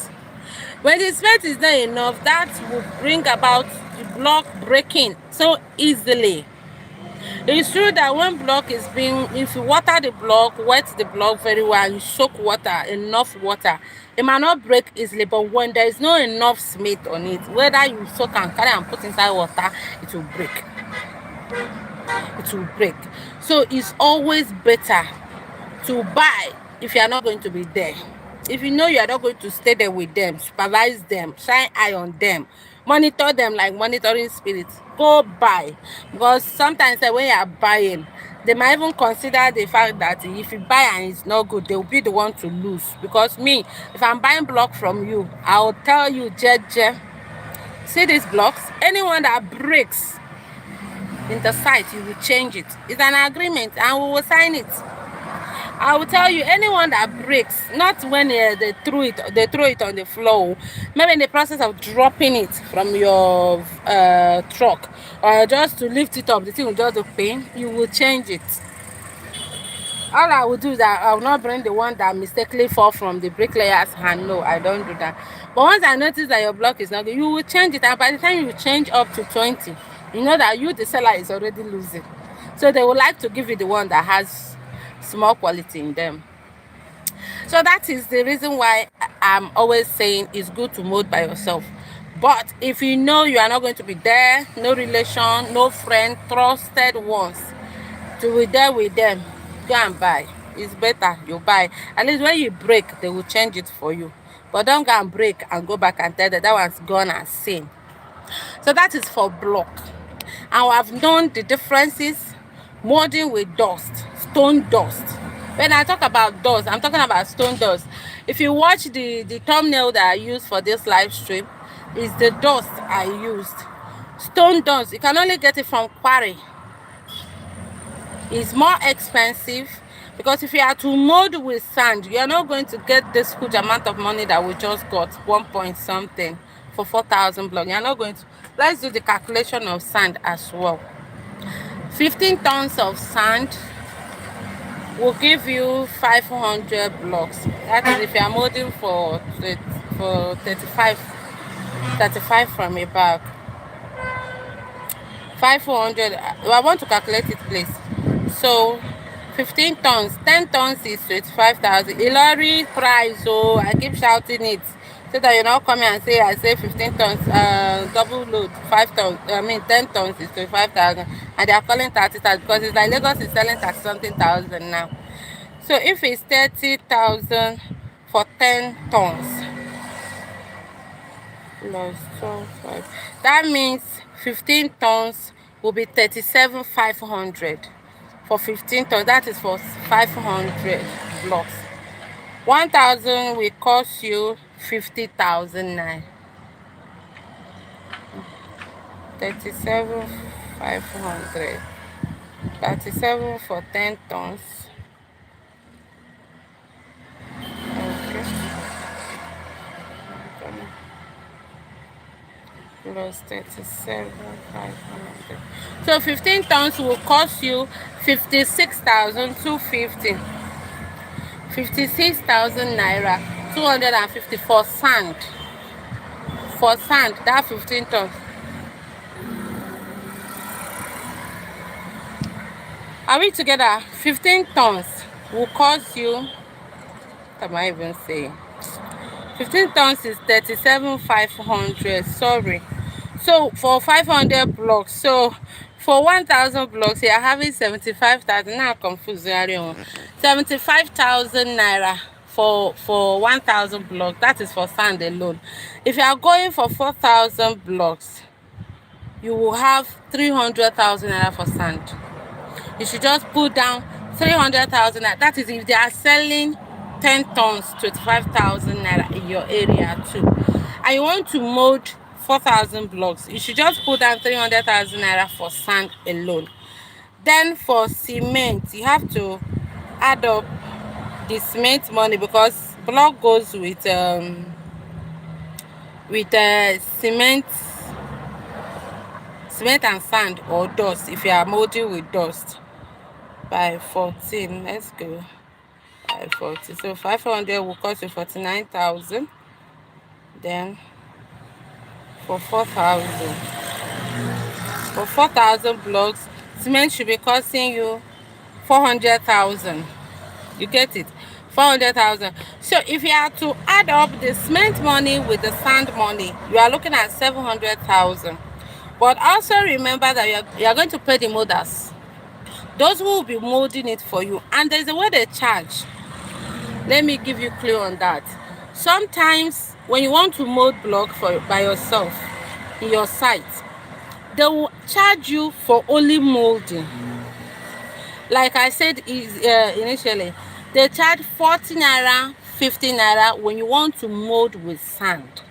When the cement is not enough, that will bring about the block breaking so easily. It's true that when block is being, if you water the block, wet the block very well, you soak water, enough water, it might not break easily. But when there is no enough cement on it, whether you soak and carry and put inside water, it will break. It will break. So it's always better to buy if you are not going to be there. If you know you are not going to stay there with them, supervise them, shine eye on them, monitor them like monitoring spirits, go buy. Because sometimes when you are buying, they might even consider the fact that if you buy and it's not good, they will be the one to lose. Because me, if I'm buying block from you, I'll tell you, Jeje, see these blocks, anyone that breaks in the site, you will change it. It's an agreement and we will sign it. I will tell you, anyone that breaks, not when they throw it on the floor, maybe in the process of dropping it from your truck, or just to lift it up, the thing will just pain, you will change it. All I will do is that I will not bring the one that mistakenly fall from the bricklayer's hand. No, I don't do that. But once I notice that your block is not good, you will change it, and by the time you change up to 20, you know that you, the seller, is already losing. So they would like to give you the one that has small quality in them. So that is the reason why I'm always saying it's good to mold by yourself. But if you know you are not going to be there, no relation, no friend, trusted ones to be there with them, go and buy. It's better you buy. At least when you break, they will change it for you. But don't go and break and go back and tell that one's gone and seen. So that is for block. And I've known the differences. Molding with dust, stone dust. When I talk about dust, I'm talking about stone dust. If you watch the thumbnail that I used for this live stream, is the dust I used. Stone dust, you can only get it from quarry. It's more expensive, because if you are to mold with sand, you are not going to get this huge amount of money that we just got, 1 point something for 4,000 blocks. You are not going to. Let's do the calculation of sand as well. 15 tons of sand will give you 500 blocks. That is if you are molding for 35 from a bag. 500. I want to calculate it, please. So 15 tons, 10 tons is 25,000. Ilori price. So I keep shouting it so that you're not coming and say I say 15 tons, double load, 5 tons. I mean 10 tons is 25,000, and they are calling 30,000 because it's like Lagos is selling 30 something thousand now. So if it's 30,000 for 10 tons plus 12, that means 15 tons will be 37,500 for 15 tons. That is for 500 blocks. 1,000 will cost you 50,000 37,500. 37 for 10 tons. Okay. plus 37,500. So 15 tons will cost you 56,250. 56,000 naira. 250 for sand. For sand, that 15 tons. Are we together? 15 tons will cost you, what am I even saying? 15 tons is 37,500. Sorry. So for 500 blocks, so for 1,000 blocks, you are having 75,000. Now I'm confused. 75,000 naira for 1,000 blocks. That is for sand alone. If you are going for 4,000 blocks, you will have 300,000 naira for sand. You should just put down 300,000 naira. That is if they are selling 10 tons, 25,000 naira in your area too. And you want to mold 4,000 blocks, you should just put down 300,000 naira for sand alone. Then for cement, you have to add up the cement money, because block goes with cement and sand or dust. If you are molding with dust, by 14, let's go by 40. So 500 will cost you 49,000. Then for 4,000 blocks, cement should be costing you 400,000. You get it? 400,000. So if you are to add up the cement money with the sand money, you are looking at 700,000. But also remember that you are going to pay the molders, those who will be molding it for you, and there's a way they charge. Let me give you a clue on that. Sometimes when you want to mold block by yourself in your site, they will charge you for only molding. Like I said initially, they charge 40 naira, 50 naira when you want to mold with sand.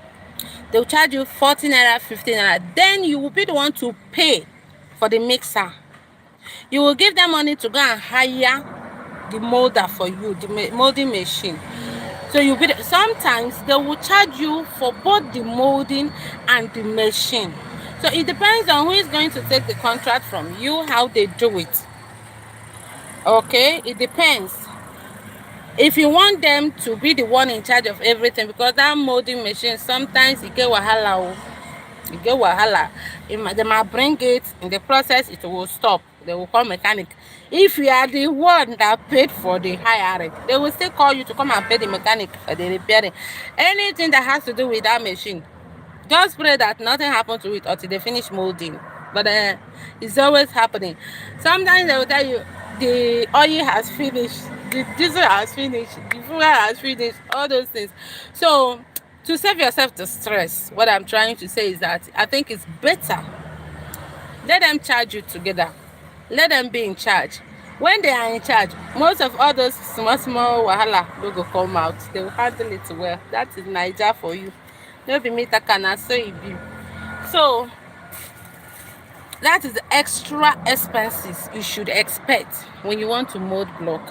They'll charge you 40 naira, 50 naira. Then you will be the one to pay for the mixer. You will give them money to go and hire the molder for you, the molding machine. So you'll be sometimes they will charge you for both the molding and the machine. So it depends on who is going to take the contract from you, how they do it. Okay, it depends. If you want them to be the one in charge of everything, because that molding machine sometimes it get wahala. You get wahala. They might bring it, in the process it will stop. They will call mechanic. If you are the one that paid for the hiring, they will still call you to come and pay the mechanic for the repairing. Anything that has to do with that machine, just pray that nothing happens to it until they finish molding. But it's always happening. Sometimes they will tell you the oil has finished, the diesel has finished, the fuel has finished, all those things. So to save yourself the stress, what I'm trying to say is that I think it's better, let them charge you together. Let them be in charge. When they are in charge, most of all those small wahala will go come out. They will handle it well. That is Naija for you. No be me takana, so it be. So that is the extra expenses you should expect when you want to mold block.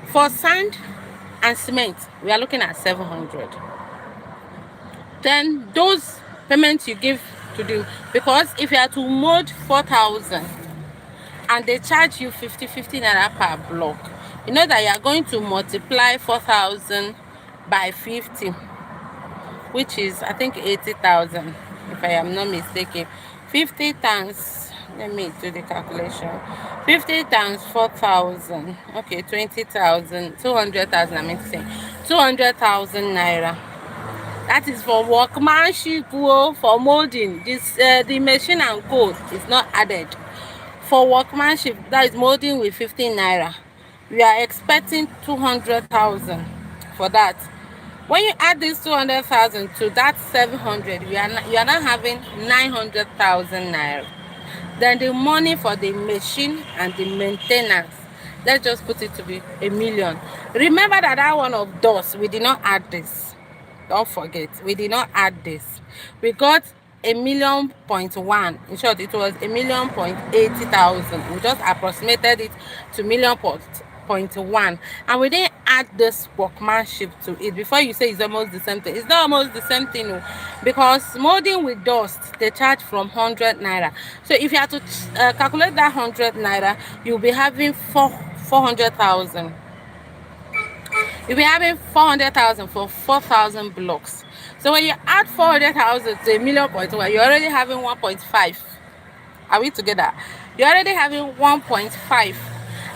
For sand and cement, we are looking at 700. Then those payments you give to do, because if you are to mold 4,000 and they charge you 50 naira per block, you know that you are going to multiply 4,000 by 50, which is I think 80,000 if I am not mistaken. 50 times, let me do the calculation. 50 times 4,000, okay, 20,000, 200,000, I mean to say 200,000 naira. That is for workmanship, for molding. This the machine and code is not added. For workmanship, that is molding with 15 naira. We are expecting 200,000 for that. When you add this 200,000 to that 700, you are not having 900,000 naira. Then the money for the machine and the maintenance, let's just put it to be 1 million. Remember that one of those, we did not add this. Don't forget, we did not add this. We got 1.1 million. In short, it was 1.80 million. We just approximated it to 1.80 million. 1.1, and we didn't add this workmanship to it before you say it's almost the same thing. It's not almost the same thing, no, because molding with dust they charge from 100 naira. So if you have to calculate that 100 naira, you'll be having 400,000. You'll be having 400,000 for 4,000 blocks. So when you add 400,000 to a million point one, you're already having 1.5. Are we together? You're already having 1.5.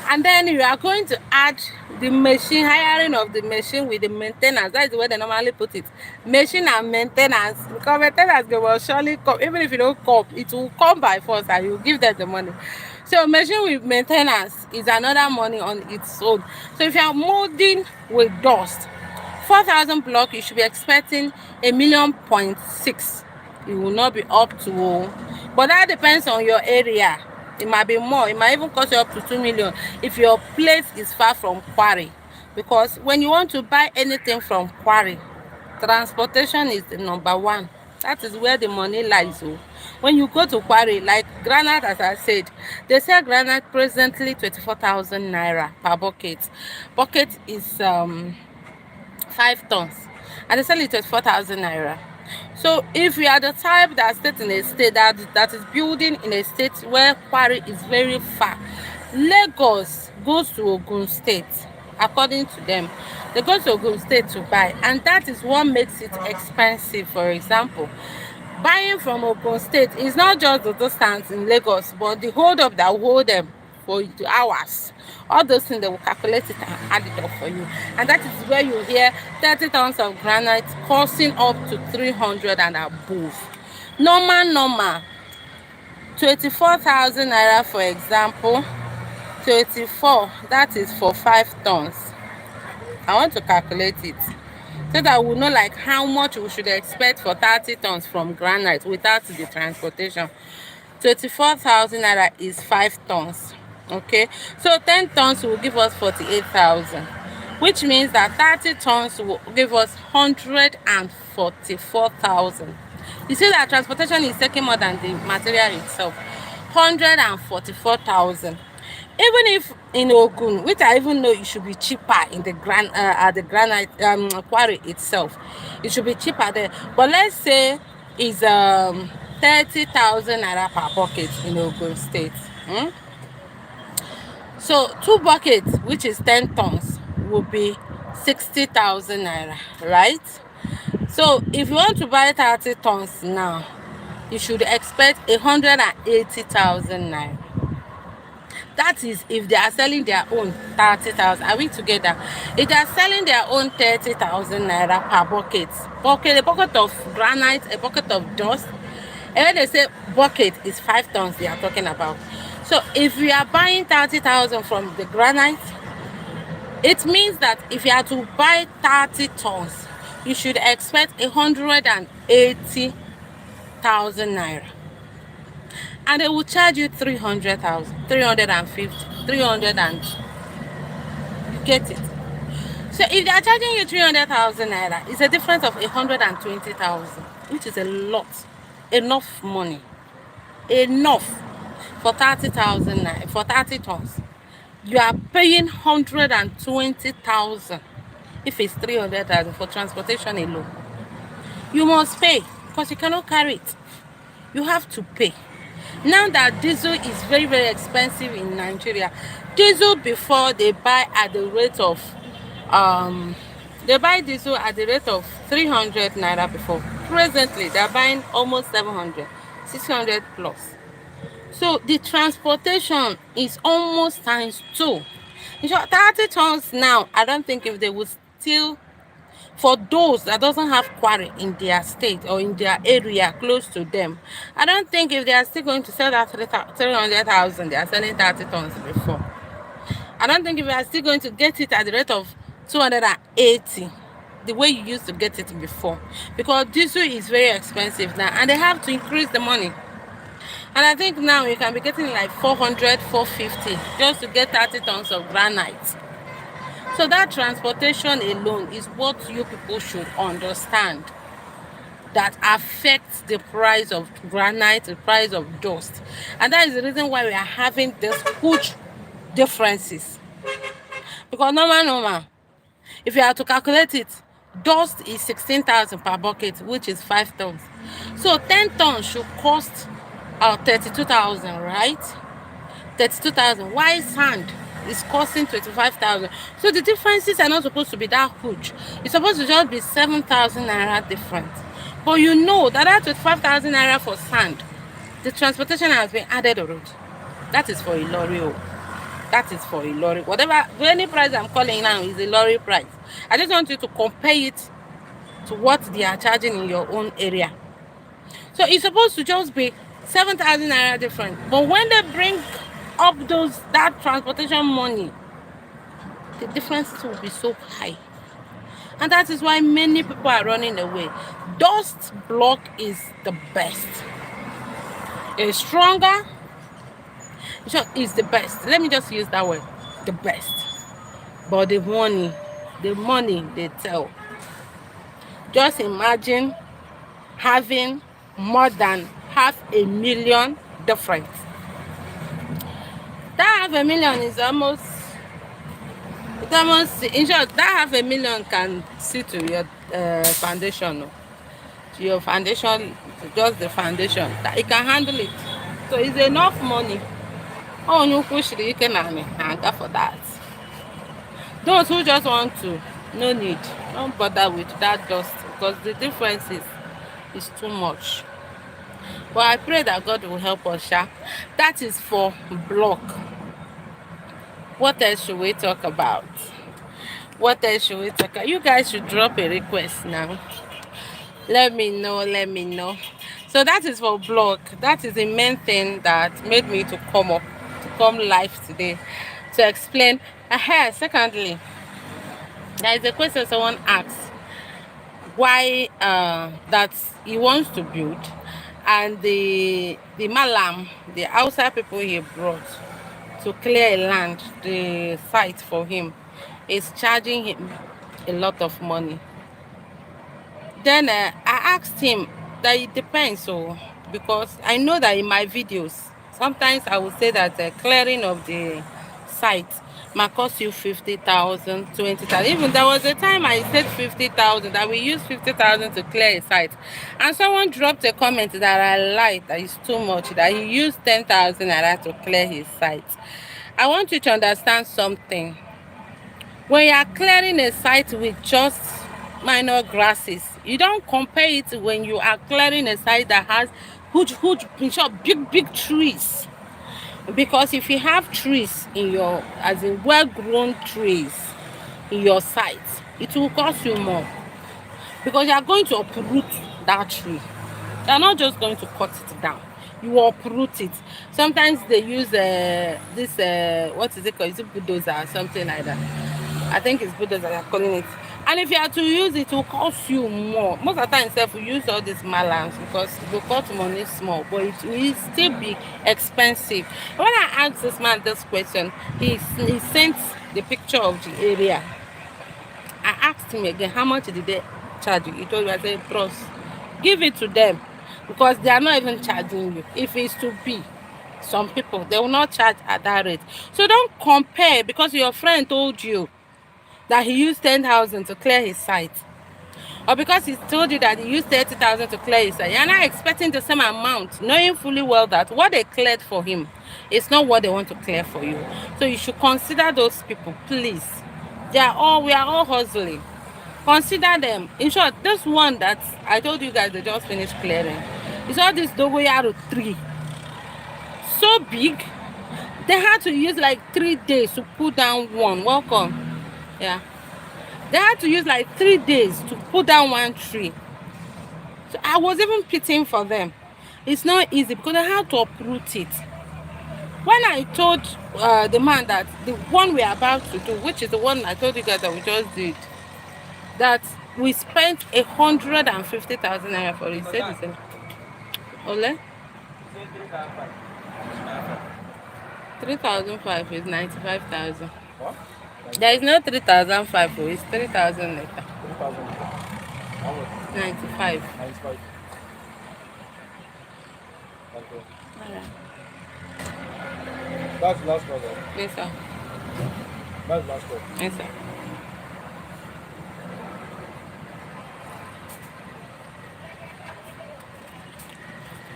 And then you are going to add the machine, hiring of the machine with the maintenance. That is the way they normally put it. Machine and maintenance. Because maintenance will surely come. Even if you don't come, it will come by force and you give them the money. So machine with maintenance is another money on its own. So if you are molding with dust, 4,000 block, you should be expecting 1.6 million. It will not be up to, but that depends on your area. It might be more. It might even cost you up to 2 million if your place is far from quarry, because when you want to buy anything from quarry, transportation is the number one. That is where the money lies. So when you go to quarry, like granite, as I said, they sell granite presently 24,000 naira per bucket. Bucket is 5 tons, and they sell it 24,000 naira. So if you are the type that stays in a state that is building in a state where quarry is very far, Lagos goes to Ogun State. According to them, they go to Ogun State to buy, and that is what makes it expensive. For example, buying from Ogun State is not just the distance in Lagos, but the hold up that hold them for hours. All those things, they will calculate it and add it up for you. And that is where you hear 30 tons of granite costing up to 300 and above. Normal 24,000 naira, for example. 24, that is for 5 tons. I want to calculate it so that we know like how much we should expect for 30 tons from granite without the transportation. 24,000 naira is 5 tons. Okay, so 10 tons will give us 48,000, which means that 30 tons will give us 144,000. You see that transportation is taking more than the material itself. 144,000. Even if in Ogun, which I even know it should be cheaper in the granite quarry itself, it should be cheaper there. But let's say it's 30,000 naira per bucket in Ogun State. So 2 buckets, which is 10 tons, will be 60,000 naira, right? So if you want to buy 30 tons now, you should expect 180,000 naira. That is if they are selling their own 30,000. Are we together? If they are selling their own 30,000 naira per bucket, a bucket of granite, a bucket of dust, and when they say bucket is 5 tons they are talking about. So if you are buying 30,000 from the granite, it means that if you are to buy 30 tons, you should expect 180,000 naira. And they will charge you 300,000, 350, 300, and you get it. So if they are charging you 300,000 naira, it's a difference of 120,000, which is a lot, enough money, enough for 30,000 naira for 30 tons. You are paying 120,000 if it's 300,000 for transportation alone. You must pay because you cannot carry it. You have to pay. Now that diesel is very, very expensive in Nigeria, diesel before they buy at the rate of they buy diesel at the rate of 300 naira before. Presently, they're buying almost 700, 600 plus. So the transportation is almost ×2. In short, 30 tons now, I don't think if they would still, for those that doesn't have quarry in their state or in their area close to them, I don't think if they are still going to sell that 300,000, they are selling 30 tons before. I don't think if they are still going to get it at the rate of 280, the way you used to get it before, because diesel is very expensive now and they have to increase the money. And I think now you can be getting like 400, 450 just to get 30 tons of granite. So that transportation alone is what you people should understand that affects the price of granite, the price of dust. And that is the reason why we are having these huge differences. Because normal, if you have to calculate it, dust is 16,000 per bucket, which is 5 tons. So 10 tons should cost 32,000, right? 32,000. Why sand is costing 25,000? So the differences are not supposed to be that huge. It's supposed to just be 7,000 naira different. But you know that 25,000 naira for sand, the transportation has been added already. That is for a lorry. That is for a lorry. Whatever, any price I'm calling now is a lorry price. I just want you to compare it to what they are charging in your own area. So it's supposed to just be 7,000 naira different. But when they bring up that transportation money, the differences will be so high. And that is why many people are running away. Dust block is the best. It's stronger. It's the best. Let me just use that word. The best. But the money they tell. Just imagine having more than 500,000 difference. That 500,000 is almost, in short, that 500,000 can see to your foundation. To your foundation, just the foundation. That it can handle it. So it's enough money. Oh, you push the economy and go for that. Those who just want to, no need. Don't bother with that dust because the difference is too much. But I pray that God will help us, Sha. That is for block. What else should we talk about? What else should we talk about? You guys should drop a request now. Let me know. So that is for block. That is the main thing that made me to come live today to explain. Secondly, there is a question someone asked why that he wants to build, and the malam, the outside people he brought to clear a land, the site for him, is charging him a lot of money. Then I asked him that it depends, because I know that in my videos sometimes I would say that the clearing of the site might cost you 50,000, 20,000. Even there was a time I said 50,000, that we use 50,000 to clear a site, and someone dropped a comment that I lied, that is too much, that he used 10,000 naira to clear his site. I want you to understand something. When you are clearing a site with just minor grasses, you don't compare it when you are clearing a site that has huge, big trees. Because if you have trees in your, as in well-grown trees in your site, it will cost you more. Because you are going to uproot that tree. You are not just going to cut it down. You will uproot it. Sometimes they use what is it called? Is it bulldozer or something like that? I think it's bulldozer they're calling it. And if you have to use it, will cost you more. Most of the time, we use all these malams because it will cost money small, but it will still be expensive. When I asked this man this question, he sent the picture of the area. I asked him again, how much did they charge you? He told me, I said, bros, give it to them because they are not even charging you. If it's to be, some people, they will not charge at that rate. So don't compare because your friend told you that he used 10,000 to clear his site, or because he told you that he used 30,000 to clear his site. You're not expecting the same amount, knowing fully well that what they cleared for him is not what they want to clear for you. So you should consider those people, please. We are all hustling. Consider them. In short, this one that I told you guys they just finished clearing, it's all this dogoyaro tree, so big. They had to use like 3 days to put down one. Welcome. Yeah, they had to use like 3 days to put down one tree. So I was even pitying for them. It's not easy because they had to uproot it. When I told the man that the one we are about to do, which is the one I told you guys that we just did, that we spent 150,000 naira for it, said the same. Ole? 3,500 is 95,000. There is no 3,500, it's 3,000 later. 95. That's the last one. Yes, sir. That's last call. Yes, sir.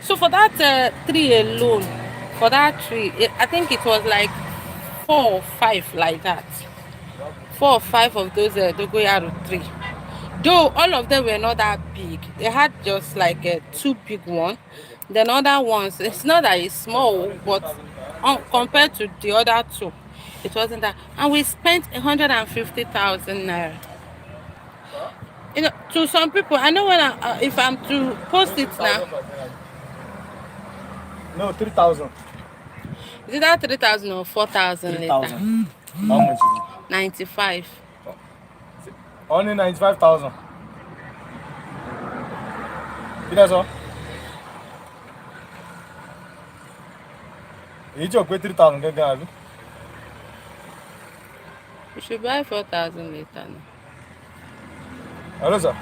So for that tree alone, for that tree, I think it was like 4 or 5 like that. 4 or 5 of those dogoyaro tree. Though all of them were not that big. They had just like 2 big one. Then other ones, it's not that it's small, but compared to the other 2, it wasn't that. And we spent 150,000 naira. You know, to some people, I know when if I'm to post it now. No, 3,000. Is it that 3,000 or 4,000 later? 3,000. How much is it? 95. Only 95,000. That's all. You just pay 3,000. We should buy 4,000 later now. Hello, sir.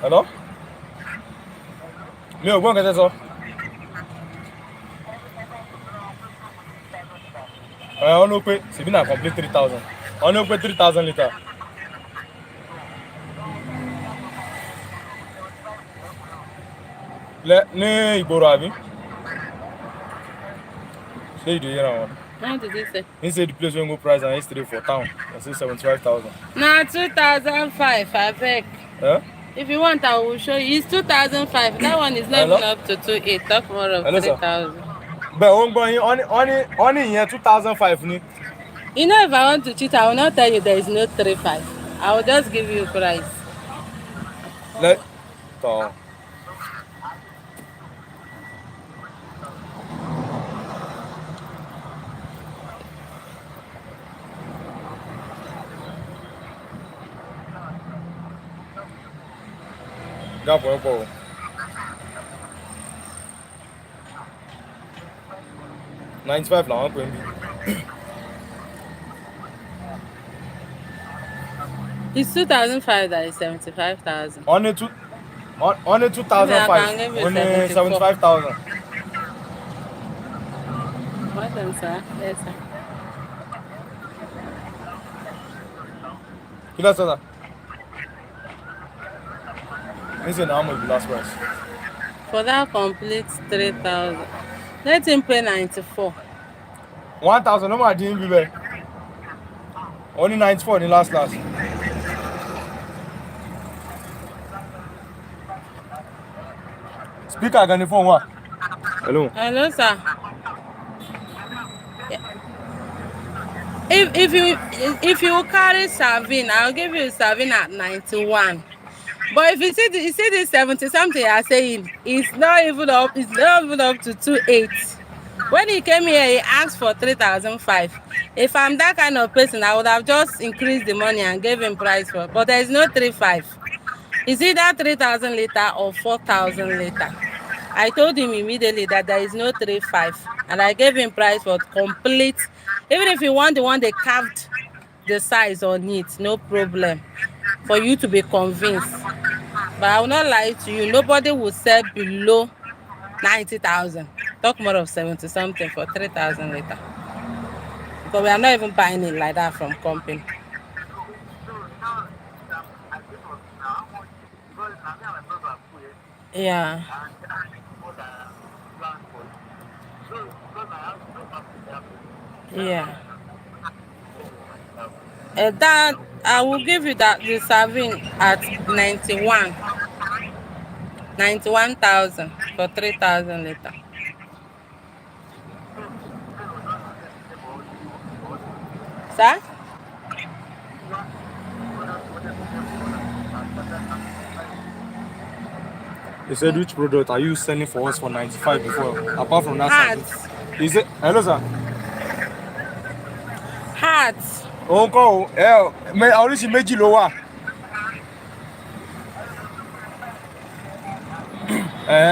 Hello? Me, I'm going to get that, sir. I don't know, it's been a complete 3,000. I don't know, 3,000 later. Ní ìgboro àbí? Say you do hear am. What did he say? He said the place wey go price am yesterday for town. I say 75,000. Nah, 2,005, I beg. Yeah? If you want, I will show you. It's 2,005. That one is not even up to 2,800. Talk more of 3,000. But only here 2,005 ni. You know, if I want to cheat, I will not tell you there is no 3,500. I will just give you a price. Like, so. Go. 95 now, It's 2,005, that is 75,000. Only 2,005. Only 75,000. What then, sir? Yes, sir. Kila sasa. This is how much the last price. For that complete 3,000. Let him pay 94. 1,000, no more didn't be there. Only 94 in the last. Speaker on the phone, what? Hello. Hello, sir. Yeah. If you carry Savin, I'll give you Savin at 91. But if you see this 70 something I'm saying, it's not even up to 2,800. When he came here, he asked for 3,500. If I'm that kind of person, I would have just increased the money and gave him price for it. But there is no 3,500. Is either 3,000 later or 4,000 later. I told him immediately that there is no 3,500, and I gave him price for complete. Even if you want the one they carved the size on it, no problem, for you to be convinced. But I will not lie to you, nobody will sell below 90,000. Talk more of 70 something for 3,000 later. Because we are not even buying it like that from company. Yeah. Yeah. That I will give you that the Savin at 91,000 for 3,000 later. Sir? They said which product are you selling for us for 95 before? Apart from that. Hats. Is it? Hello, sir. Hats. Uncle, oríṣi méjì ló wà.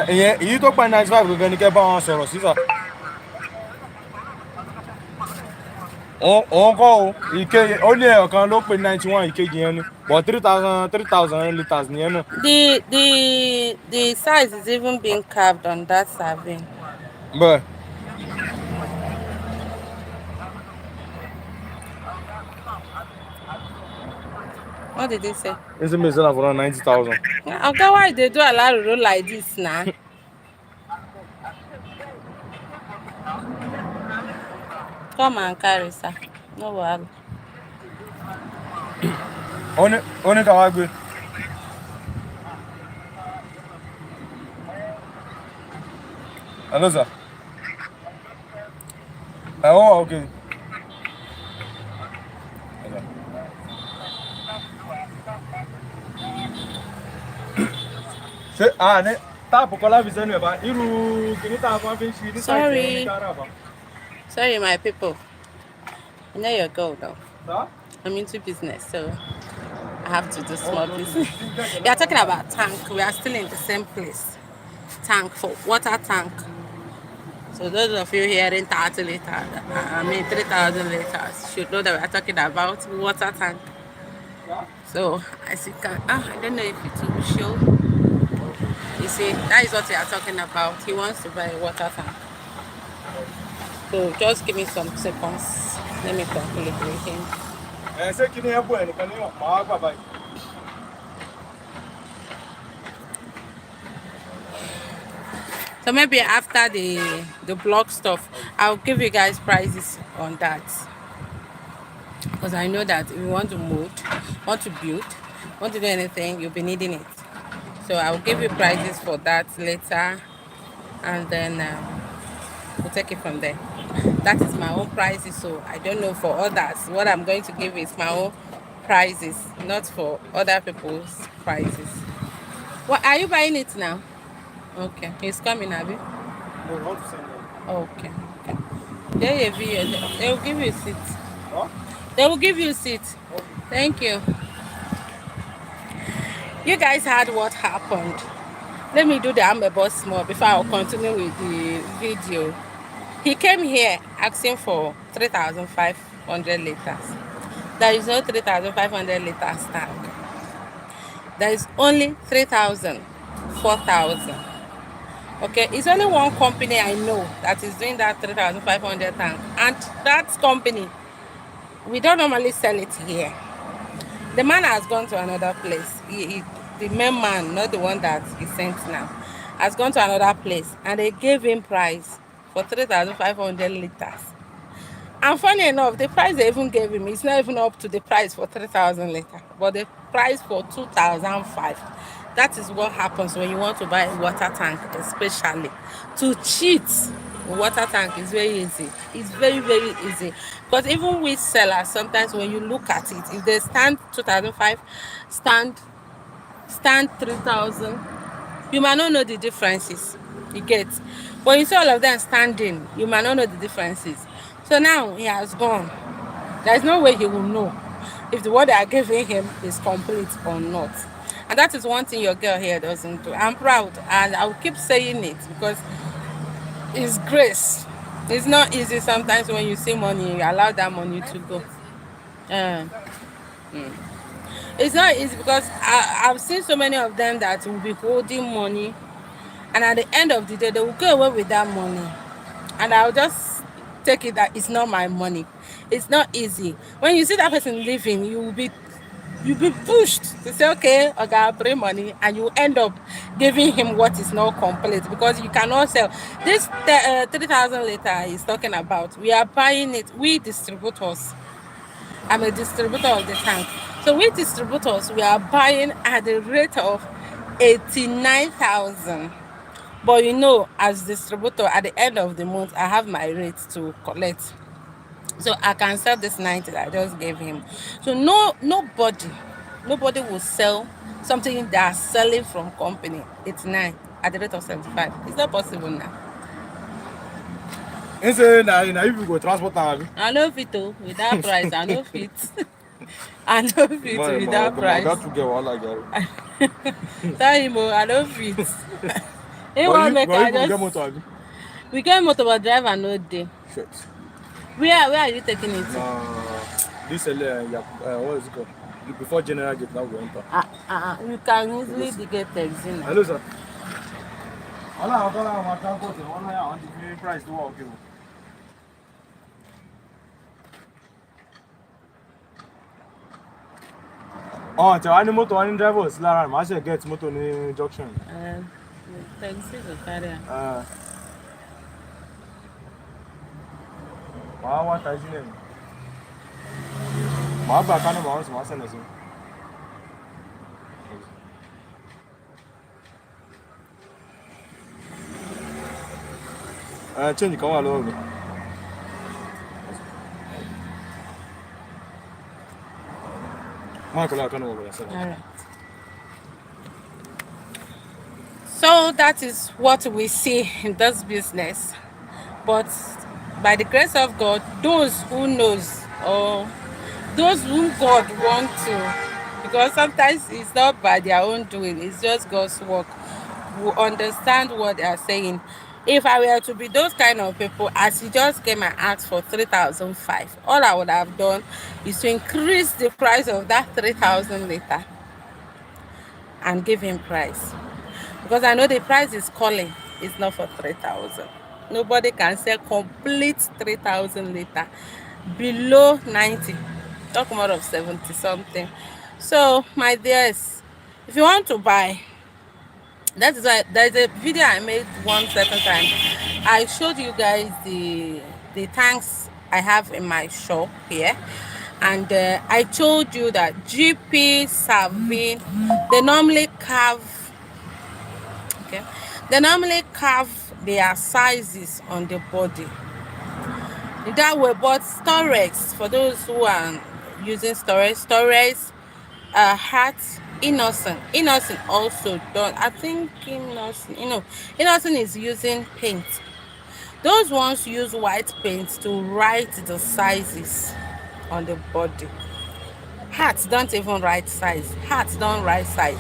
Èyí tó pa 95 gangan ni kẹ́ bá wọn sọ̀rọ̀ sí sà. Uncle, ó ní ẹ̀ẹ̀kan ló pe 91 ìkejì yẹn ni, but 3,000 litres ni yẹn náà. The size is even being carved on that Savin. But What did they say? It's a sell for 90,000. Okay, why they do a lot of road like this now? Come and carry, sir. No worry. Only Kawagwe. Hello, sir. Oh, okay. Ne tapo kola visenu ba iru kini ta ko fi shi ni Sorry. ba. Sorry, my people. I know your goal though. Sir? I'm into business, so I have to do small business. We are talking about tank. We are still in the same place. Tank for water tank. So those of you hearing 30 liters, 3,000 liters, should know that we are talking about water tank. So as you can, I don't know if it will show. You see, that is what we are talking about. He wants to buy a water tank. So just give me some seconds. Let me calculate with him. Say kini e bo enikan ni ma gba bai. So maybe after the block stuff, I'll give you guys prices on that. Because I know that if you want to move, want to build, want to do anything, you'll be needing it. So I'll give you prices for that later, and then we'll take it from there. That is my own prices, so I don't know for others. What I'm going to give is my own prices, not for other people's prices. What are you buying it now? Okay, he's coming, Abby. Okay. They will give you a seat. Huh? They will give you a seat. Thank you. You guys heard what happened. Let me do the amebus more before I'll continue with the video. He came here asking for 3,500 liters. There is no 3,500 liters tank. There is only 3,000, 4,000. Okay, it's only one company I know that is doing that 3,500 tank, and that company, we don't normally sell it here. The man has gone to another place. The main man, not the one that he sent now, has gone to another place, and they gave him price for 3,500 liters. And funny enough, the price they even gave him is not even up to the price for 3,000 liters, but the price for 2,500. That is what happens when you want to buy a water tank, especially. To cheat water tank is very easy. It's very, very easy. Because even with sellers, sometimes when you look at it, if they stand 2,500, stand 3,000, you might not know the differences. You get. But you see all of them standing, you might not know the differences. So now he has gone. There's no way he will know if the word they are giving him is complete or not. And that is one thing your girl here doesn't do. I'm proud, and I will keep saying it because it's grace. It's not easy sometimes when you see money, you allow that money to go. It's not easy because I've seen so many of them that will be holding money, and at the end of the day, they will go away with that money. And I'll just take it that it's not my money. It's not easy. When you see that person leaving, you'll be pushed to say, okay, I gotta bring money, and you end up giving him what is not complete because you cannot sell. This 3,000 liter he's talking about, we are buying it, we distributors. I'm a distributor of the tank. So we distributors, we are buying at the rate of 89,000. But you know, as distributor, at the end of the month, I have my rate to collect. So I can sell this 90 that I just gave him. So nobody will sell something they are selling from company 89 at the rate of 75. It's not possible now. Now you go transport am. I know fit with that price. I know fit. I know fit with that price. Got to get wahala, girl. Tell him, I know fit. He want make I just. Get motor, We get motor, but driver no dey. Shit. Where are you taking it to? This what is it called? Before General Gate, now we enter. You can easily get taxi now. Hello, sir. I want the price to walk. Oh, tẹ wá ní mọ́tò wá ní driver sí lára màá ṣe get mọ́tò ní junction. Taxi to carry am. Màá wá taxi náà. Màá gbà kánú màá sì máa sẹ̀nẹ̀ sí. Change kan wà lọ́wọ́ mi. Máa kọ́ lára kánú wọ̀ bẹ̀rẹ̀ sẹ́nẹ̀. All right. So that is what we see in this business. But by the grace of God, those who knows or those whom God want to, because sometimes it's not by their own doing, it's just God's work, will understand what they are saying. If I were to be those kind of people, as he just came and asked for 3,005, all I would have done is to increase the price of that 3,000 liter and give him price. Because I know the price is calling. It's not for 3,000. Nobody can sell complete 3,000 liter below 90. Talk more of 70 something. So, my dears, if you want to buy, that is why there's a video I made one certain time. I showed you guys the tanks I have in my shop here. And I told you that GP Savin, they normally carve their sizes on the body that way. But Storex, for those who are using Storex, Heart, Innocent also done. I think Innocent is using paint. Those ones use white paint to write the sizes on the body. Hearts don't even write size. Hearts don't write size.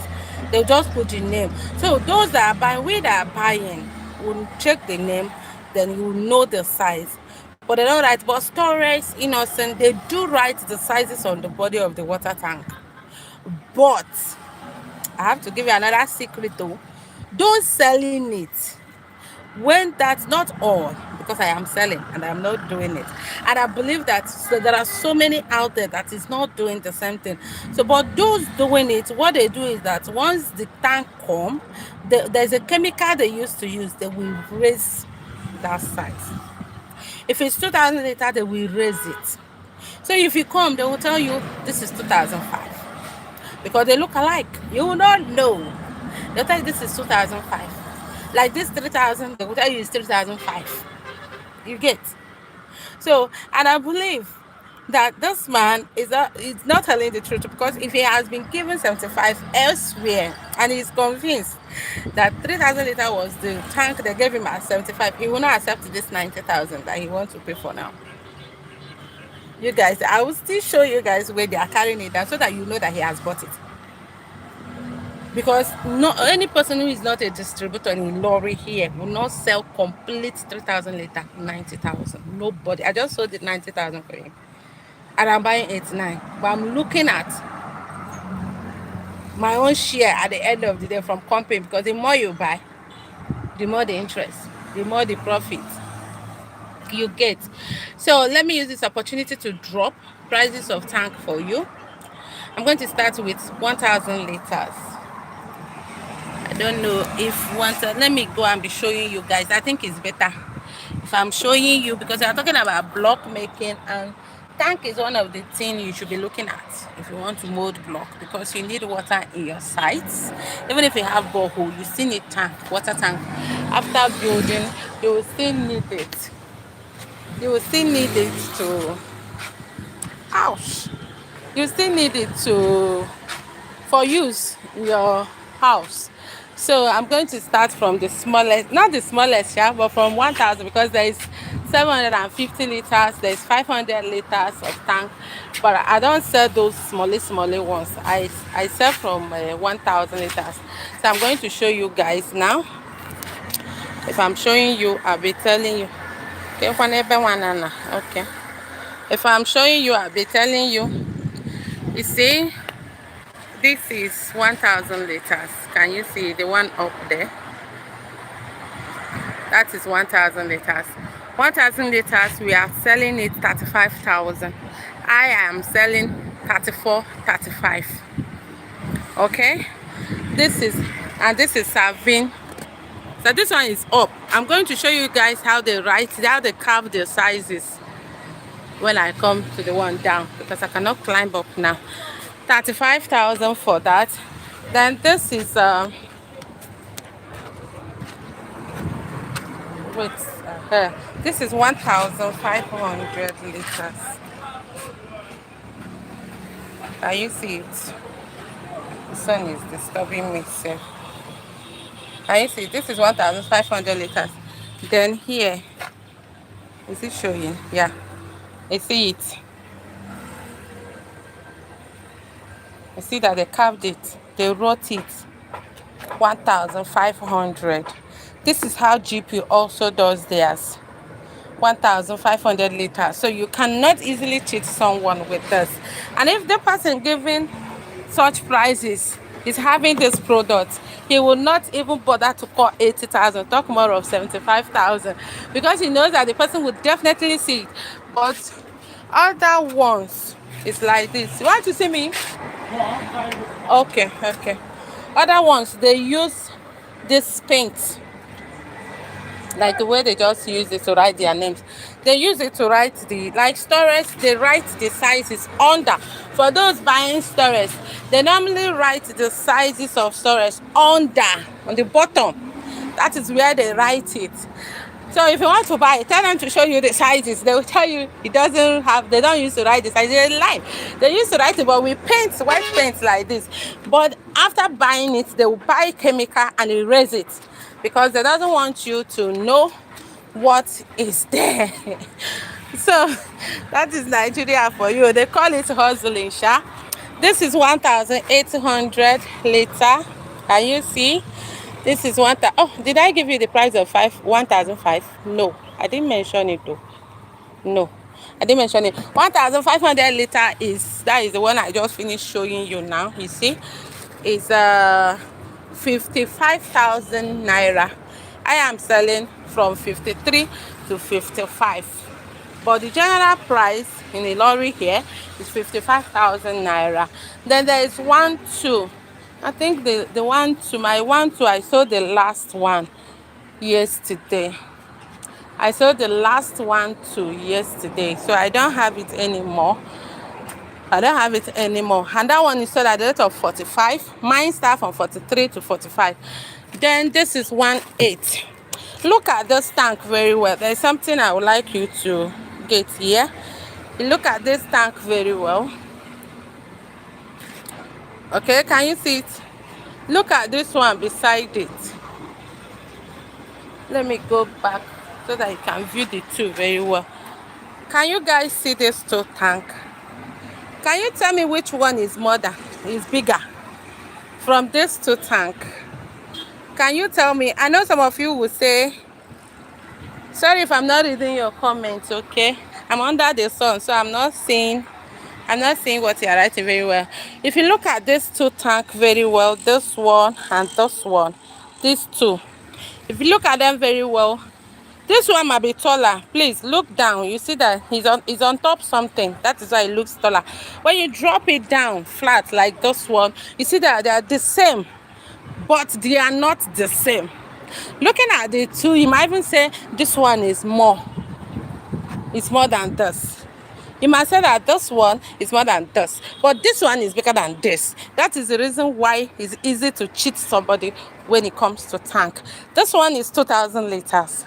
They'll just put the name. So those that are buying, we that are buying, will check the name, then you know the size. But they don't write. But Storage, Innocent, they do write the sizes on the body of the water tank. But I have to give you another secret though. Those selling it, when that's not all, because I am selling and I'm not doing it, and I believe that there are so many out there that is not doing the same thing. So but those doing it, what they do is that once the tank come, there's a chemical they used to use, they will raise that size. If it's 2,000 liter, they will raise it. So if you come, they will tell you this is 2005 because they look alike. You will not know. They'll tell you this is 2005. Like this 3,000, they will tell you it's 3,005. You get? So, and I believe that this man is not telling the truth, because if he has been given 75 elsewhere and he's convinced that 3,000 liter was the tank they gave him at 75, he will not accept this 90,000 that he wants to pay for now. You guys, I will still show you guys where they are carrying it down so that you know that he has bought it. Because no any person who is not a distributor in lorry here will not sell complete 3,000 liter 90,000. Nobody. I just sold it 90,000 for him, and I'm buying 89. But I'm looking at my own share at the end of the day from company, because the more you buy, the more the interest, the more the profit you get. So let me use this opportunity to drop prices of tank for you. I'm going to start with 1,000 liters. I don't know if let me go and be showing you guys. I think it's better if I'm showing you, because we are talking about block making, and tank is one of the things you should be looking at if you want to mold block, because you need water in your sites. Even if you have borehole, you still need water tank. After building, you will still need it. You will still need it to you still need it for use in your house. So I'm going to start from the smallest, not the smallest, yeah, but from 1,000, because there is 750 liters, there's 500 liters of tank, but I don't sell those small ones. I sell from 1,000 liters. So I'm going to show you guys now. If I'm showing you, I'll be telling you. Okay. If I'm showing you, I'll be telling you. You see, this is 1,000 liters. Can you see the one up there? That is 1,000 liters. 1,000 liters, we are selling it 35,000. I am selling 34, 35. Okay, this is, and this is serving. So this one is up. I'm going to show you guys how they carve the sizes when I come to the one down, because I cannot climb up now. 35,000 for that. Then this is wait, this is 1,500 liters. Can you see it? The sun is disturbing me, sir. Can you see? This is 1,500 liters. Then here, is it showing? Yeah, I see it. I see that they carved it. They wrote it 1,500. This is how GP also does theirs. 1,500 liters. So you cannot easily cheat someone with this. And if the person giving such prices is having this product, he will not even bother to call 80,000, talk more of 75,000, because he knows that the person will definitely see it. But other ones, it's like this. You want to see me? Okay. Other ones, they use this paint, like the way they just use it to write their names. They use it to write the, like storage, they write the sizes under. For those buying storage, they normally write the sizes of storage under, on the bottom. That is where they write it. So if you want to buy it, tell them to show you the sizes. They will tell you it doesn't have, they don't use to write the sizes. They lie. They used to write it, but we paint, white paint like this. But after buying it, they will buy chemical and erase it, because they doesn't want you to know what is there. So that is Nigeria for you. They call it hustling, sha. This is 1,800 liter. Can you see? This is 1,000. Oh, did I give you the price of 1,005? No, I didn't mention it though. No, I didn't mention it. 1,500 liter is, that is the one I just finished showing you now. You see, it's 55,000 naira. I am selling from 53 to 55, but the general price in a lorry here is 55,000 naira. Then there is 1-2. I think the 1-2, my 1-2, I sold the last one yesterday. I sold the last 1-2 yesterday, so I don't have it anymore. And that one is sold at the rate of 45. Mine start from 43 to 45. Then this is 1-8. Look at this tank very well. There's something I would like you to get here. You look at this tank very well. Okay, can you see it? Look at this one beside it. Let me go back so that you can view the two very well. Can you guys see this two tank? Can you tell me which one is bigger from this two tank? Can you tell me? I know some of you will say, sorry if I'm not reading your comments, okay? I'm under the sun, so I'm not seeing what you're writing very well. If you look at this two tank very well, this one and this one, these two, if you look at them very well, this one might be taller. Please look down. You see that he's on top something. That is why it looks taller. When you drop it down flat like this one, you see that they are the same, but they are not the same. Looking at the two, you might even say this one is more. It's more than this. You might say that this one is more than this, but this one is bigger than this. That is the reason why it's easy to cheat somebody when it comes to tank. This one is 2,000 liters.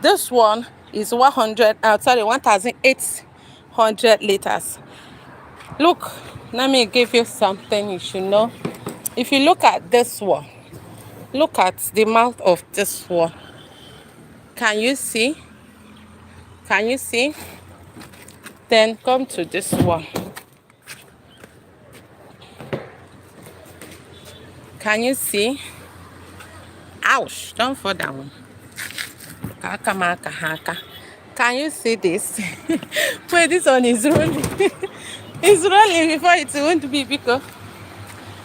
This one is 1,800 liters. Look, let me give you something you should know. If you look at this one, look at the mouth of this one. Can you see? Can you see? Then come to this one. Can you see? Ouch, don't fall down. Can you see this? Wait, this one is rolling. It's rolling before it won't be, because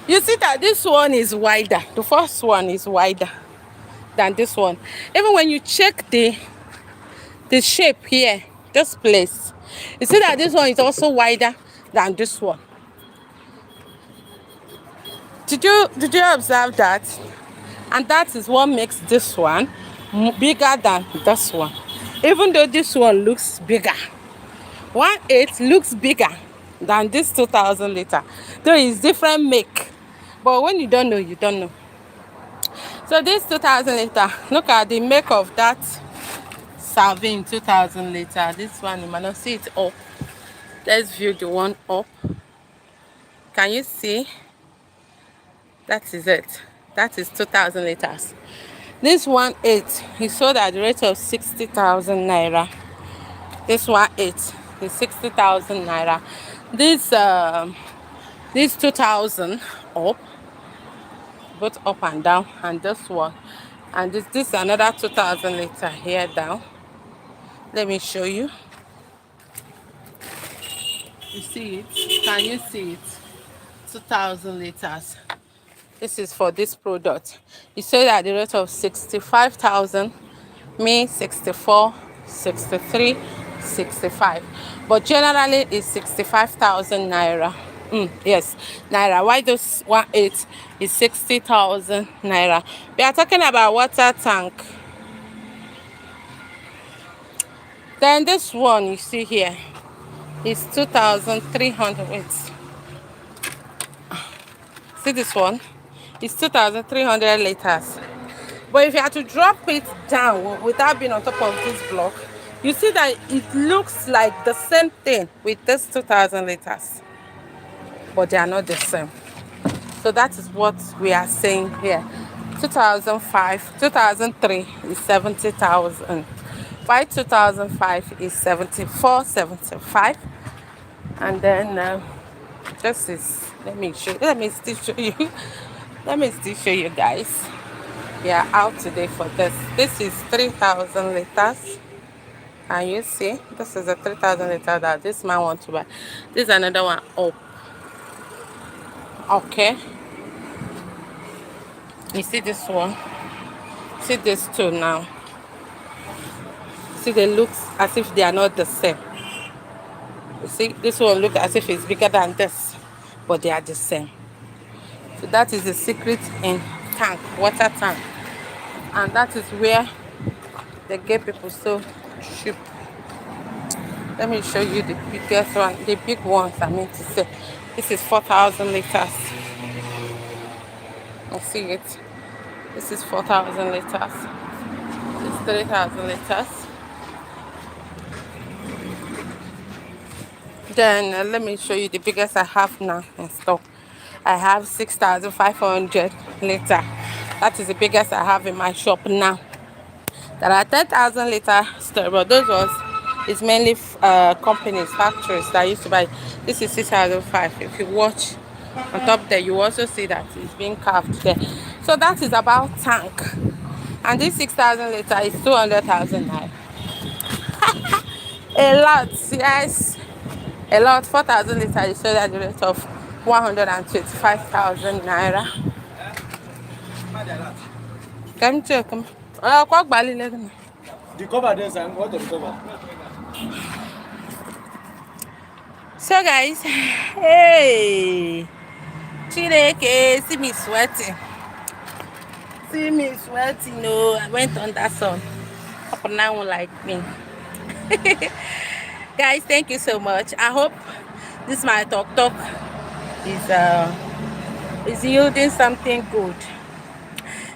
you see that this one is wider. The first one is wider than this one. Even when you check the shape here, this place, you see that this one is also wider than this one. Did you observe that? And that is what makes this one bigger than this one. Even though this one looks bigger, 1.8 looks bigger than this 2000 liter. Though it's different make. But when you don't know, you don't know. So this 2000 liter, look at the make of that Salvin 2000 liter. This one, you might not see it up. Let's view the one up. Can you see? That is it. That is 2000 liters. This 1.8 is sold at the rate of 60,000 naira. This 1.8 is 60,000 naira. This 2000 up, both up and down, and this one, and this another 2000 liter here down. Let me show you. You see it? Can you see it? 2000 liters. This is for this product. You sold at the rate of 65,000, me 64, 63, 65. But generally it's 65,000 naira. Yes, naira. Why this 1.8 is 60,000 naira? We are talking about water tank. Then this one you see here is 2,300. Wait. See this one? It's 2,300 liters. But if you have to drop it down without being on top of this block, you see that it looks like the same thing with this 2,000 liters. But they are not the same. So that is what we are saying here. 2005, 2003 is 70,000. By 2005 is 74, 75. And then this is, let me still show you. Let me still show you guys. We are out today for this. This is 3,000 liters. Can you see? This is a 3,000 liter that this man wants to buy. This is another one up. Okay. You see this one? See this two now. See, they look as if they are not the same. You see, this one looks as if it's bigger than this, but they are the same. So that is the secret in tank, water tank. And that is where they get people so cheap. Let me show you the biggest one, the big ones I mean to say. This is 4,000 liters. You see it? This is 4,000 liters. This is 3,000 liters. Then let me show you the biggest I have now in stock. I have 6,500 liter. That is the biggest I have in my shop now. There are 10,000 liter store, but those ones is mainly companies, factories that used to buy. This is 6,500. If you watch on top there, you also see that it's being carved there. So that is about tank. And this 6,000 liter is 200,000 naira. A lot, yes. A lot. 4,000 liter is sold at the rate of 125,000 naira. Come check them. The cover there, sir. What of the cover? So guys, hey, Chineke, see me sweating. See me sweating. No, I went on that sun. Up and down like me. Guys, thank you so much. I hope this my talk is yielding something good,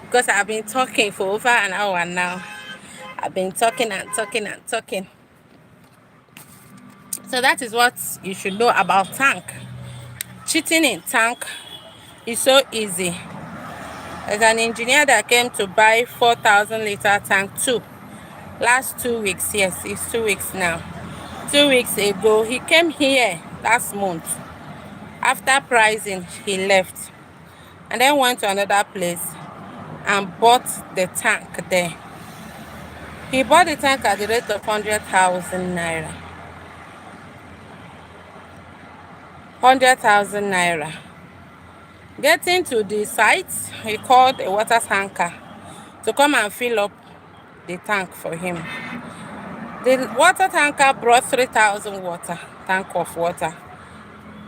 because I've been talking for over an hour now. I've been talking and talking and talking. So that is what you should know about tank. Cheating in tank is so easy. There's an engineer that came to buy 4,000 liter tank too. Last 2 weeks, yes, it's 2 weeks now. 2 weeks ago, he came here last month. After pricing, he left and then went to another place and bought the tank there. He bought the tank at the rate of 100,000 naira. 100,000 naira. Getting to the site, he called a water tanker to come and fill up the tank for him. The water tanker brought 3,000 water, tank of water,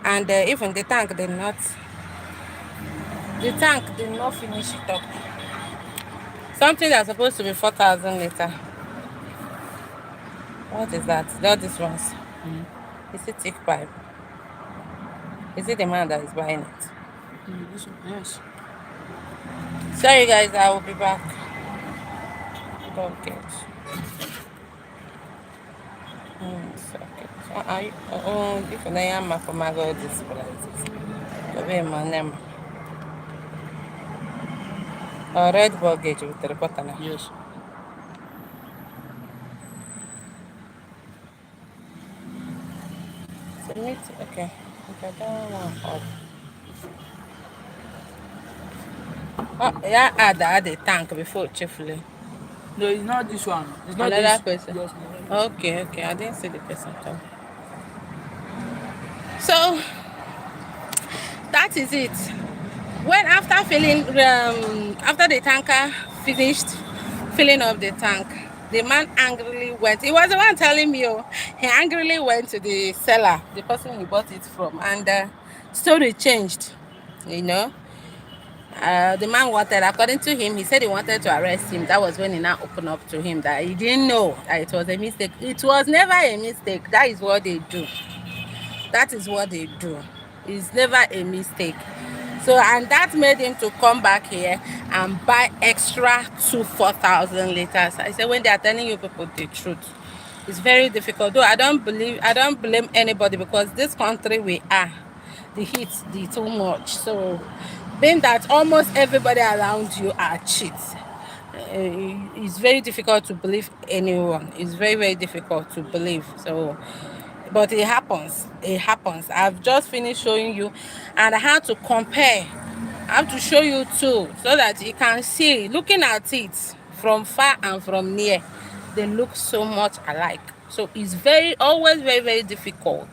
and even the tank did not The tank did not finish it up. Something that's supposed to be 4,000 liter. What is that? All these ones. Is it thick pipe? Is it the man that is buying it? Yes. Sorry guys, I will be back. Okay. Socket. If I am for my God, this prices. Maybe my name. Red ball gauge with the button. Yes. Submit. Okay. Okay, that one up. Oh, yeah, add the tank before chiefly. No, it's not this one. It's not Another this. person. Yes, Okay, okay. I didn't see the person come. So that is it. When after the tanker finished filling up the tank, the man angrily went. He was the one telling me, oh, he angrily went to the seller, the person he bought it from, and the story changed. You know, the man wanted, according to him, he said he wanted to arrest him. That was when he now opened up to him that he didn't know that it was a mistake. It was never a mistake. That is what they do. That is what they do. It's never a mistake. So, and that made him to come back here and buy extra 4,000 liters. I said, when they are telling you people the truth, it's very difficult. Though I don't blame anybody, because this country we are, the heat, the too much. So, being that almost everybody around you are cheats, it's very difficult to believe anyone. It's very, very difficult to believe. So, but it happens. It happens. I've just finished showing you, and I had to compare. I have to show you too, so that you can see, looking at it from far and from near, they look so much alike. So it's always very, very difficult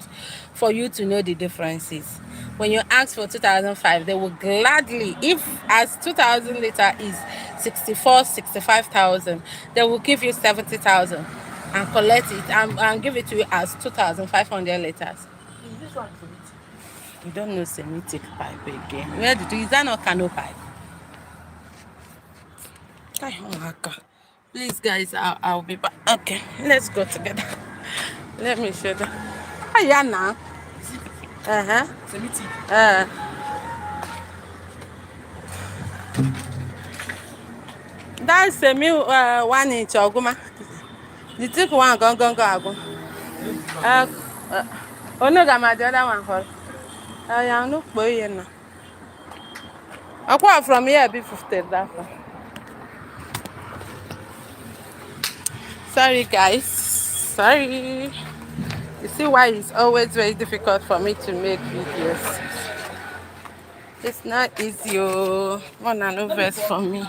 for you to know the differences. When you ask for 2005, they will gladly, if as 2000 liter is 65,000, they will give you 70,000 and collect it and give it to you as 2,500 liters. Is this one for it? You don't know Semitic pipe again. Where did you, is that not Kano pipe? Oh my God. Please guys, I'll be back. Okay, let's go together. Let me show them. Oh yeah, now. Semitic. That's semi 1 inch oguma. The thick one go ago. Oh no, got the other one for. I am no boy now. Apart from here, be 50 that one. Sorry guys, sorry. You see why it's always very difficult for me to make videos. It's not easy. One and no verse for me.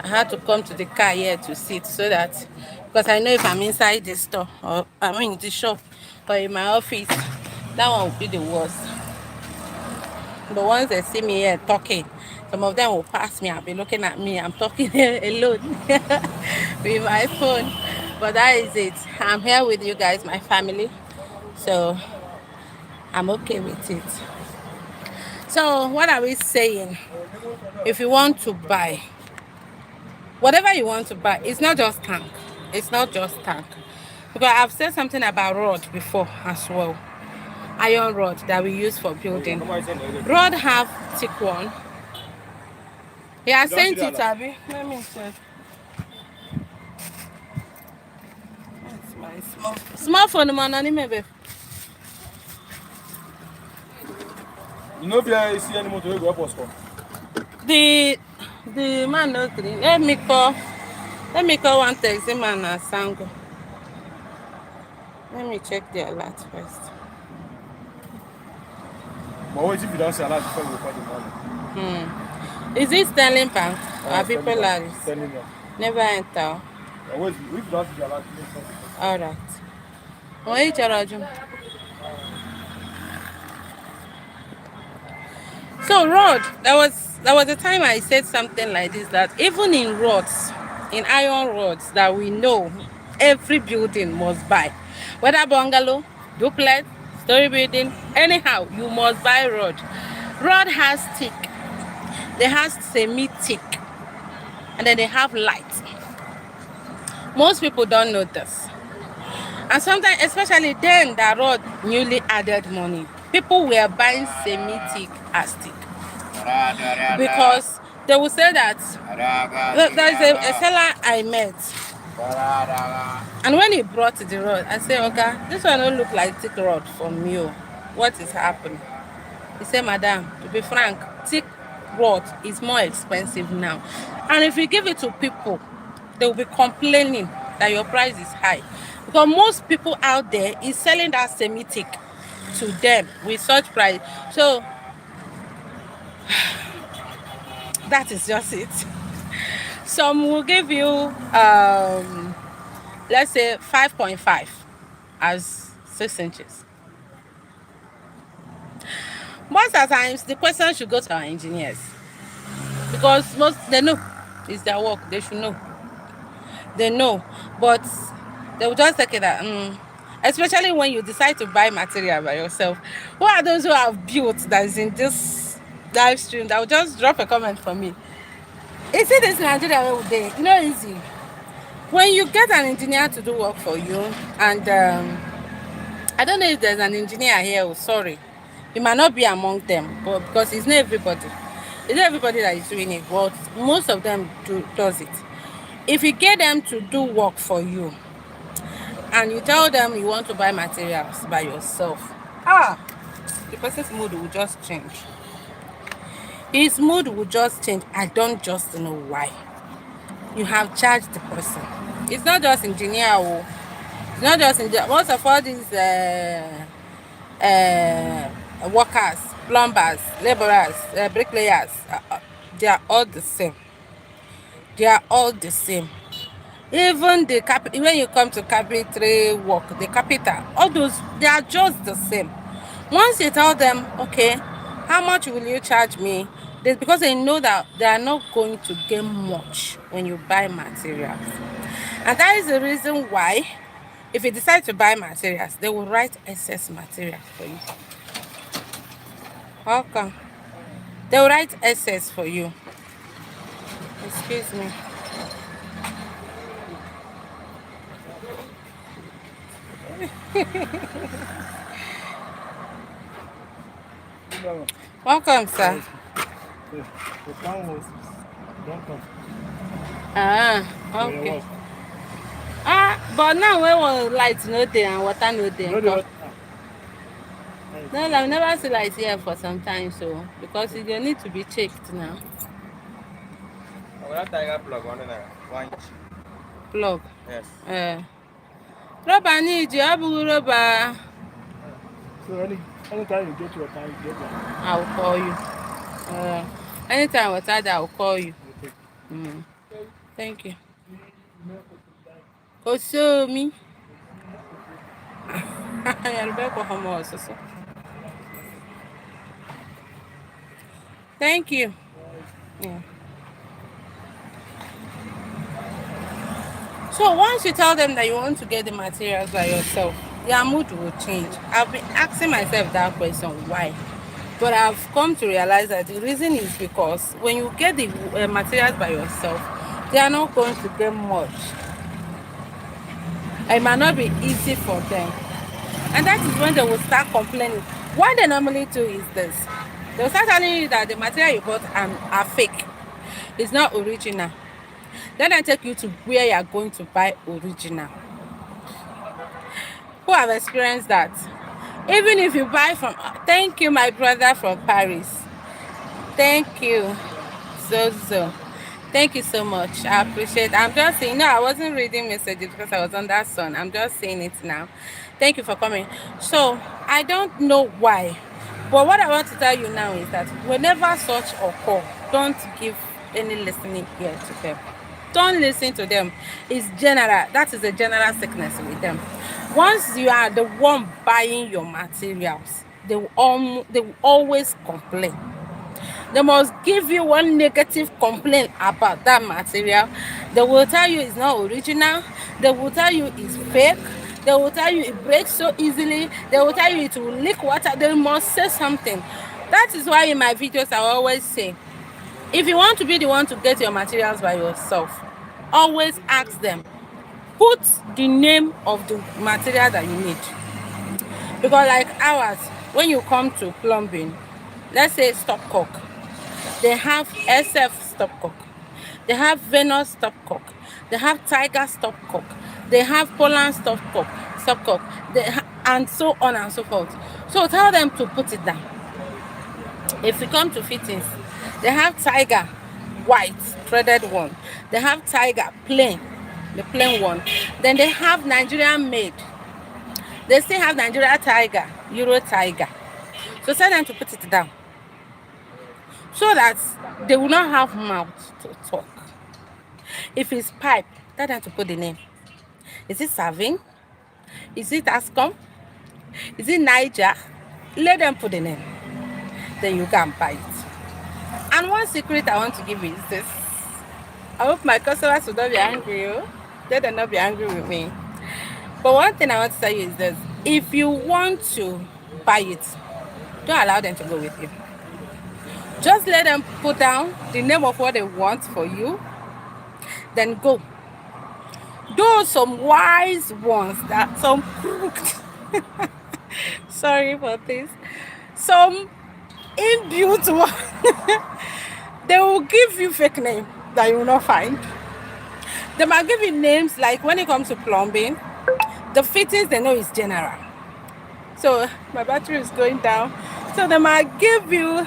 I had to come to the car here to sit, so that, because I know if I'm inside the store, or I'm in the shop, or in my office, that one will be the worst. But once they see me here talking, some of them will pass me and be looking at me. I'm talking here alone with my phone. But that is it. I'm here with you guys, my family. So I'm okay with it. So what are we saying? If you want to buy, whatever you want to buy, it's not just tank. It's not just tank. Because I've said something about rod before as well. Iron rod that we use for building. Rod have thick one. Yeah, I sent it, Abby. Let me check. That's my small phone, man. Maybe. You know if you see any motor, you go up us come. The man no gree. Let me call one taxi man at Sango. Let me check the alert first. But what if you don't say a lot before you call the money? Is it Sterling Bank or Sterling Polaris? Sterling Bank. Never enter. If you don't see a lot, All right. What you charge? So rod, there was a time I said something like this, that even in rods, in iron rods that we know every building must buy, whether bungalow, duplex, story building, anyhow, you must buy rod. Rod has thick, they have semi-thick, and then they have light. Most people don't know this. And sometimes, especially then that rod newly added money, people were buying semi-thick as thick. Because they will say that there's a seller I met. And when he brought the rod, I said, okay, this one don't look like thick rod from you. What is happening? He said, madam, to be frank, thick rod is more expensive now. And if you give it to people, they will be complaining that your price is high. Because most people out there is selling that semi-thick to them with such price. So that is just it. Some will give you let's say 5.5 as 6 inches. Most of the times the question should go to our engineers, because most they know it's their work, they should know. They know, but they will just take it that especially when you decide to buy material by yourself. Who are those who have built that is in this live stream that will just drop a comment for me? Is it this Nigeria way day? You know, easy. When you get an engineer to do work for you, and I don't know if there's an engineer here, oh, sorry. He might not be among them, but because it's not everybody. It's not everybody that is doing it, but most of them does it. If you get them to do work for you, and you tell them you want to buy materials by yourself, the person's mood will just change. His mood will just change. I don't just know why. You have charged the person. It's not just engineer. It's not just engineer. Most of all these workers, plumbers, laborers, bricklayers, they are all the same. They are all the same. Even when you come to carpentry work, the carpenter, all those, they are just the same. Once you tell them, okay, how much will you charge me? Because they know that they are not going to gain much when you buy materials. And that is the reason why, if you decide to buy materials, they will write excess materials for you. Welcome. They will write excess for you. Excuse me. Welcome, sir. The time was don't come. Okay. But now when was light no day and water no day. No, I've never seen light here for some time, so because it will need to be checked now. That tiger plug one inch. Plug. Yes. Rubber need you, rubber. So anytime you get your time, you get one. I will call you. Anytime water, I will call you. Thank you. So me. Thank you. Yeah. So once you tell them that you want to get the materials by yourself, their mood will change. I've been asking myself that question, why? But I've come to realize that the reason is because when you get the materials by yourself, they are not going to get much. It might not be easy for them. And that is when they will start complaining. What they normally do is this. They'll start telling you that the material you bought are fake. It's not original. Then I take you to where you are going to buy original. Who have experienced that? Even if you buy from, thank you, my brother from Paris. Thank you. So. Thank you so much. I appreciate it. I'm just saying, no, I wasn't reading messages because I was on that sun. I'm just saying it now. Thank you for coming. So, I don't know why. But what I want to tell you now is that whenever such occur, don't give any listening ear to them. Don't listen to them. It's general. That is a general sickness with them. Once you are the one buying your materials, they will always complain. They must give you one negative complaint about that material. They will tell you it's not original. They will tell you it's fake. They will tell you it breaks so easily. They will tell you it will leak water. They must say something. That is why in my videos I always say, if you want to be the one to get your materials by yourself, always ask them, put the name of the material that you need. Because like ours, when you come to plumbing, let's say stopcock, they have SF stopcock, they have Venus stopcock, they have Tiger stopcock, they have Poland stopcock, and so on and so forth. So tell them to put it down. If we come to fittings, they have Tiger white threaded one, they have Tiger plain, the plain one, then they have Nigerian made, they still have Nigeria Tiger, Euro Tiger. So tell them to put it down so that they will not have mouth to talk. If it's pipe, tell them to put the name. Is it Serving? Is it Ascom? Is it Niger? Let them put the name. Then you can buy it. And one secret I want to give you is this. I hope my customers will not be angry. They will not be angry with me. But one thing I want to tell you is this. If you want to buy it, don't allow them to go with you. Just let them put down the name of what they want for you. Then go. Those some wise ones, that some crooked, sorry for this, some imbued one, they will give you fake name that you will not find. They might give you names like when it comes to plumbing, the fittings they know is general. So my battery is going down. So they might give you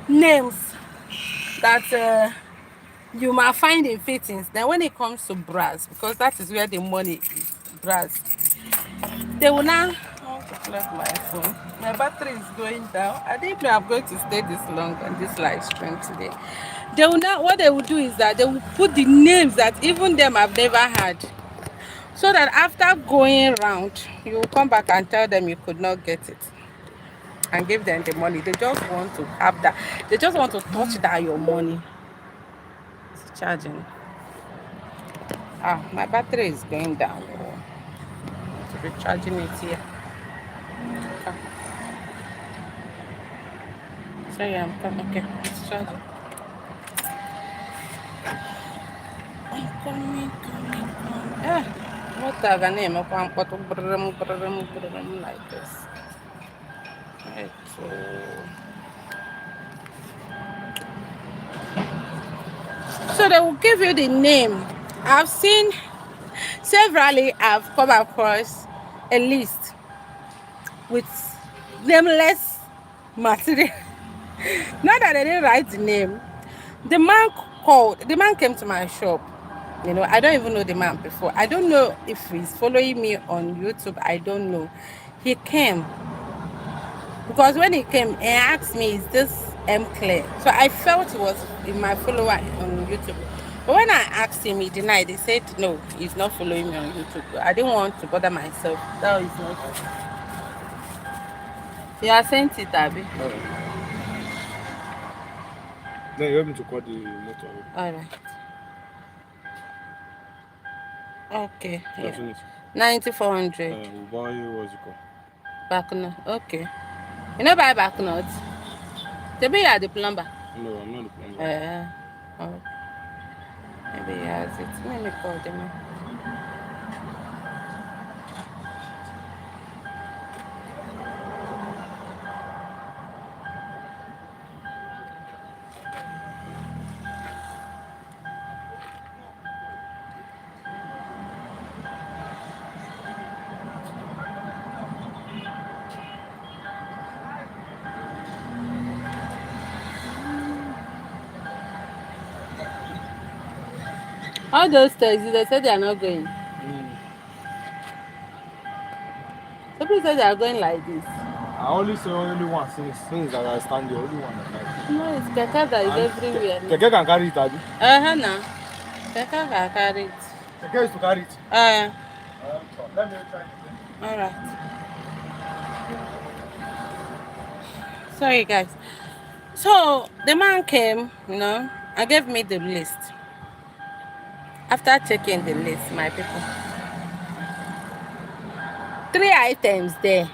names that you might find in fittings. Then when it comes to brass, because that is where the money is, brass, they will now, I want to plug my phone. My battery is going down. I didn't know I'm going to stay this long on this live stream today. They will now, what they will do is that they will put the names that even them have never had. So that after going around, you will come back and tell them you could not get it. And give them the money. They just want to have that. They just want to touch that your money. It's charging. My battery is going down. To be charging it here. Okay. So yeah, I'm coming. Okay, it's charging. I'm coming. What the name of one pot like this? Right. So they will give you the name. I've seen severally, I've come across a list with nameless material. Not that they didn't write the name. The man came to my shop. You know, I don't even know the man before. I don't know if he's following me on YouTube. I don't know. He came. Because when he came, he asked me, is this M. Claire? So I felt he was my follower on YouTube. But when I asked him, he denied. He said, no, he's not following me on YouTube. I didn't want to bother myself. That is not. You have sent it, Abby? No. Then you want me to call the motor? Alright. Okay. Yeah. 9,400. We'll buy you, what's it called? Backnut. Okay. You know buy backnut? Maybe you are the plumber. No, I'm not the plumber. Oh. Maybe he has it. Let me call them. All those taxis, they said they are not going. So people say they are going like this. I only say only one since that I stand there, only one. No, it's Keke that is everywhere. Keke can carry it, Abi? No. Keke can carry it. Keke is to carry it? Let me try it. Alright. Sorry guys. So the man came, you know, and gave me the list. After checking the list, my people, 3 items there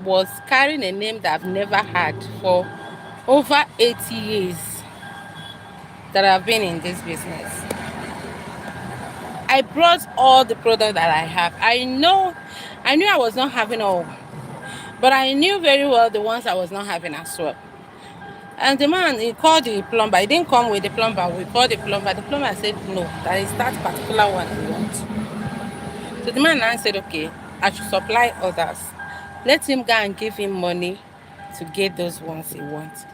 was carrying a name that I've never had for over 80 years that I've been in this business. I brought all the product that I have. I knew I was not having all, but I knew very well the ones I was not having as well. And the man, he called the plumber. He didn't come with the plumber. We called the plumber. The plumber said no, that is that particular one he wants. So the man now said, okay, I should supply others. Let him go and give him money to get those ones he wants.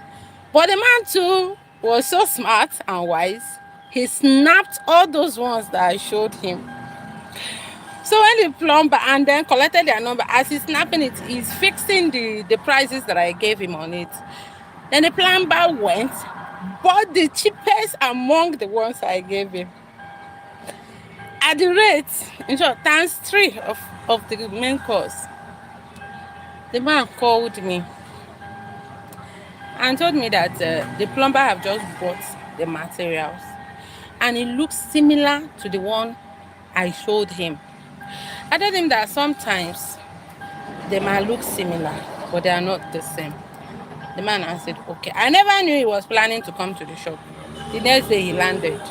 But the man too was so smart and wise. He snapped all those ones that I showed him. So when the plumber and then collected their number, as he's snapping it, he's fixing the prices that I gave him on it. Then the plumber went, bought the cheapest among the ones I gave him. At the rate, in short, times 3 of the main course. The man called me and told me that the plumber have just bought the materials and it looks similar to the one I showed him. I told him that sometimes they might look similar, but they are not the same. The man answered, okay. I never knew he was planning to come to the shop. The next day he landed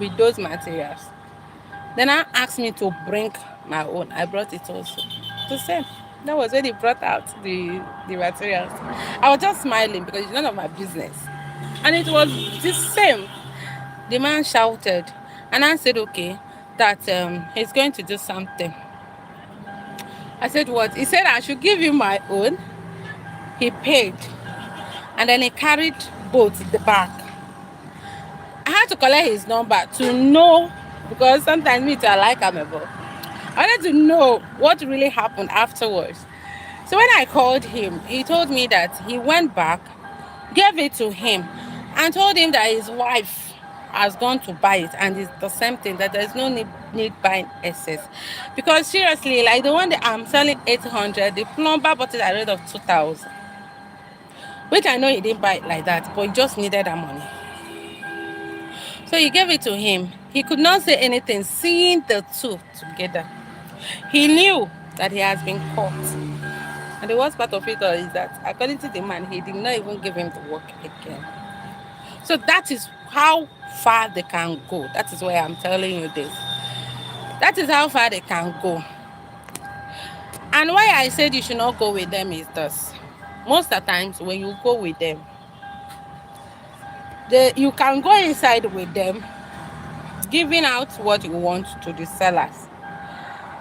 with those materials. Then I asked me to bring my own. I brought it also. The same. That was when he brought out the materials. I was just smiling because it's none of my business. And it was the same. The man shouted. And I said, okay, that he's going to do something. I said, what? He said I should give you my own. He paid. And then he carried both in the back. I had to collect his number to know, because sometimes me too, I like amebo. I wanted to know what really happened afterwards. So when I called him, he told me that he went back, gave it to him, and told him that his wife has gone to buy it, and it's the same thing, that there's no need buying excess. Because seriously, like the one that I'm selling 800, the plumber bought it at a rate of 2,000. Which I know he didn't buy it like that, but he just needed that money. So he gave it to him. He could not say anything, seeing the two together. He knew that he has been caught. And the worst part of it all is that, according to the man, he did not even give him the work again. So that is how far they can go. That is why I'm telling you this. That is how far they can go. And why I said you should not go with them is this. Most of the times when you go with them, you can go inside with them, giving out what you want to the sellers.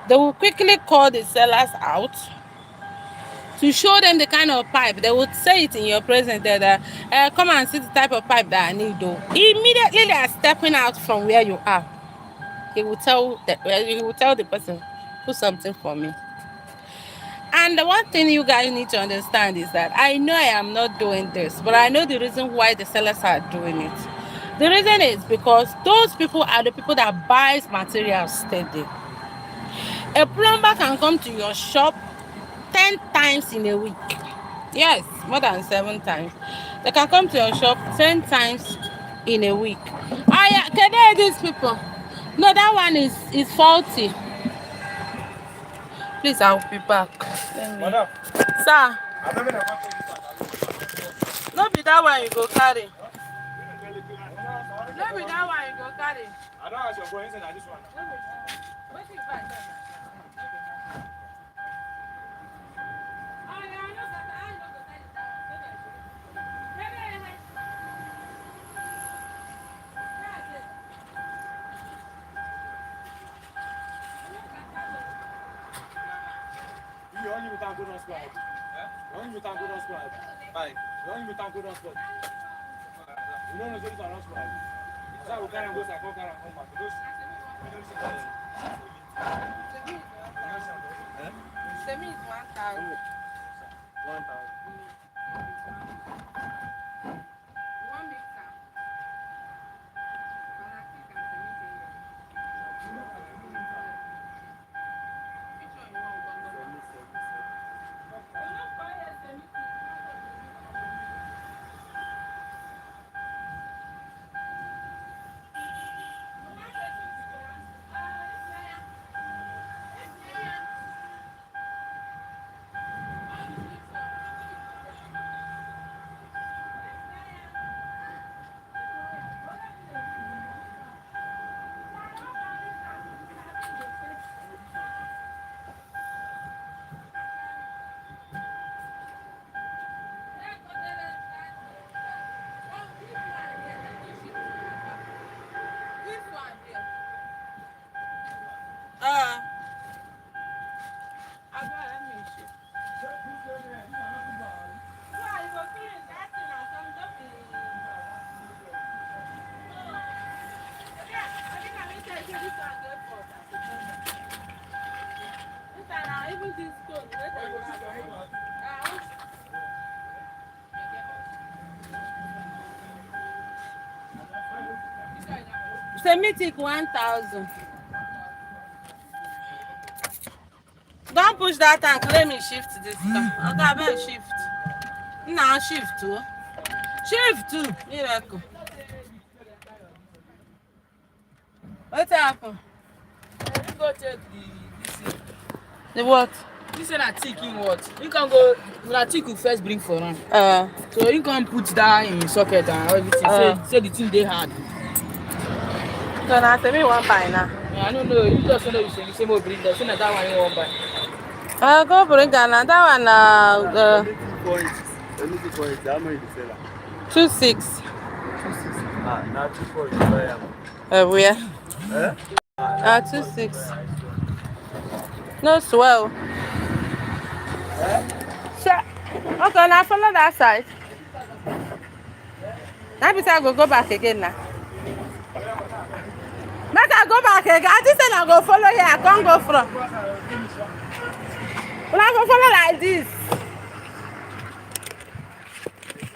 They will quickly call the sellers out to show them the kind of pipe. They would say it in your presence that come and see the type of pipe that I need. Though immediately they are stepping out from where you are. He will tell the person, put something for me. And the one thing you guys need to understand is that I know I am not doing this, but I know the reason why the sellers are doing it. The reason is because those people are the people that buys materials steady. A plumber can come to your shop 10 times in a week. Yes, more than 7 times. They can come to your shop 10 times in a week. Oh yeah, can they these people? No, that one is faulty. Please, I'll be back. Madam, Sir, I don't know. no be that one you go carry. No be that one you go carry. I don't ask your boy inside this one. What is that? Oh, yeah, I know that. I know You only with tango don't squad. You only with tango don't squad. Bye. You only with tango don't squad. You don't know what don't squad. So we carry and go, so I come carry and come back. Semi is 1,000. 1,000. One big car. Semitic 1,000. Don't push that tank. Let me shift this car. Okay, I better shift. Now shift too. Shift too. Miracle. What happened? You go check this thing. The what? You say that tick in what? You can go, that tick will first bring for run. So you can put that in socket and everything. Say the thing they hard. So now tell me one buy now. I don't know. You just know you say more bring that. So that one you won't buy. Go bring that. That one 2.6. How much is the seller? 2.6. 2.6. Now 2.6. Where? 2.6. No swell. Sure. Okay, now follow that side. Now I go back again now. Make I go back again. I just said I go follow here. I can't go from. Well, I go follow like this.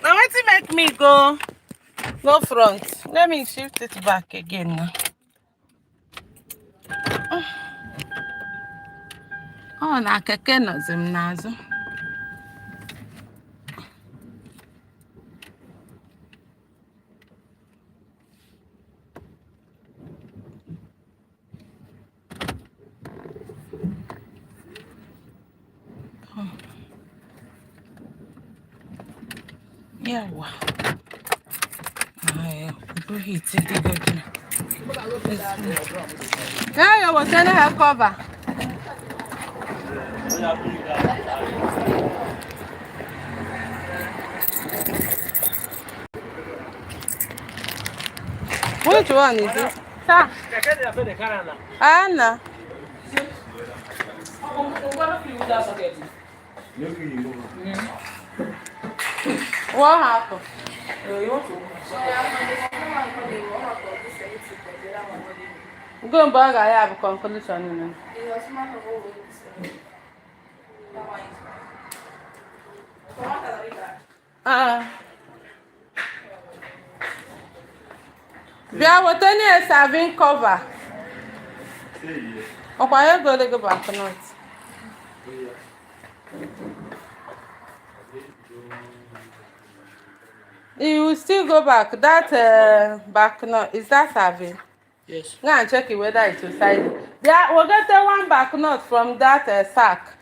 Now what to make me go front? Let me shift it back again now. Oh, na keke nọzim n'azụ. Yawa. Ay, udo hit dị good. Yeah, you was sending her cover. Which one is it? Sir? Anna. What happened? Go back, I have a conclusion. Bia what any serving cover. Oh, why go back not? You will still go back. That back knot is that serving? Yes. Go and check it whether it's inside. Yeah, we'll get the one back knot from that sack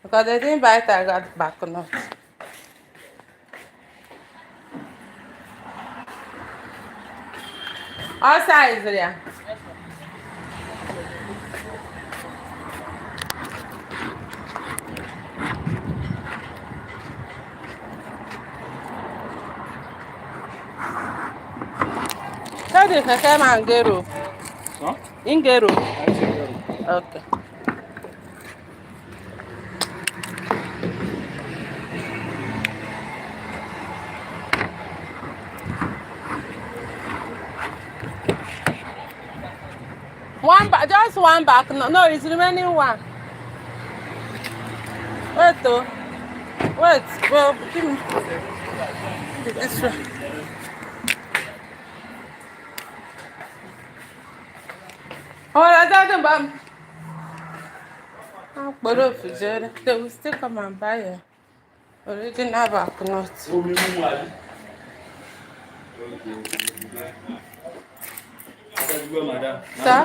because they didn't buy it. I got back knot. All size there. Tell the keke man Ngero. Huh? Ngero. Okay. One back, just one back. No, it's remaining one. Wait, though. Wait. Well, give me this one. Oh, I got them. They will still come and buy it. Original back knot. Sir?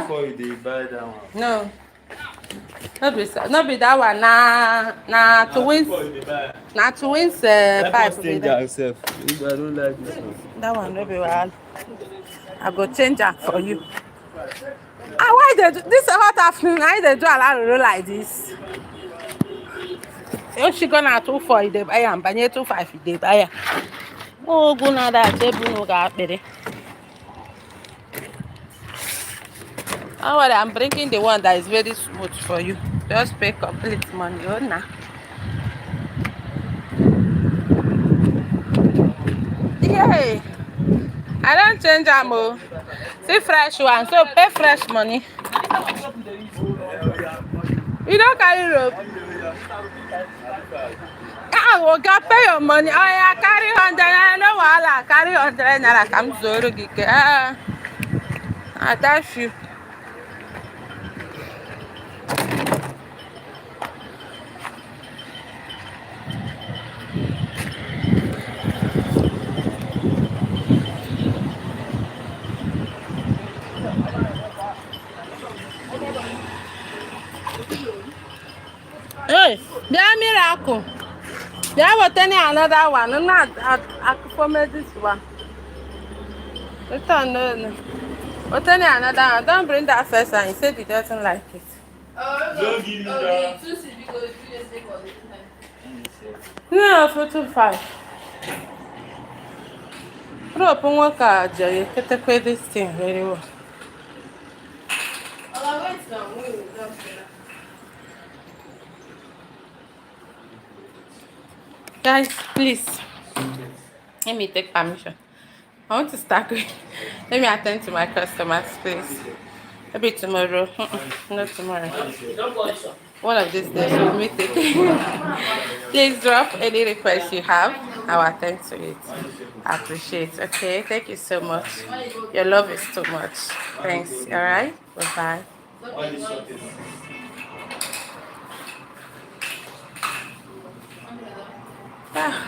Before you buy that one. No. Not be that one. Na twins. Na twins pipe. Change yourself. I don't like this one. That one no be well. I go change that for you. Why they do this hot afternoon? Why they do a lot of like this? If she gonna 2.4, they buy and buy 2.5, they buy. Oh, go na that table no got better. Oh, well, I'm bringing the one that is very smooth for you. Just pay complete money, oh nah. Yay! I don't change them. See fresh one, so pay fresh money. You don't carry rope. Oh, God, pay your money. Oh, yeah, carry 100. I know what I carry 100. I'm sorry. I dash you. Hey, bịa miracle. Bịa wetani another one. Not for this one. Return no. Wetani another one. Don't bring that first one. He said he doesn't like it. Don't give me that. No, for 2.5. Drop one card, Jerry. Get this thing very well. Guys, please. Let me take permission. I want to start with. Let me attend to my customers, please. Maybe tomorrow. Not tomorrow. One of these days, we'll meet it. Please drop any request you have. I'll attend to it. I appreciate it. Okay, thank you so much. Your love is too much. Thanks. All right. Bye bye. Ah.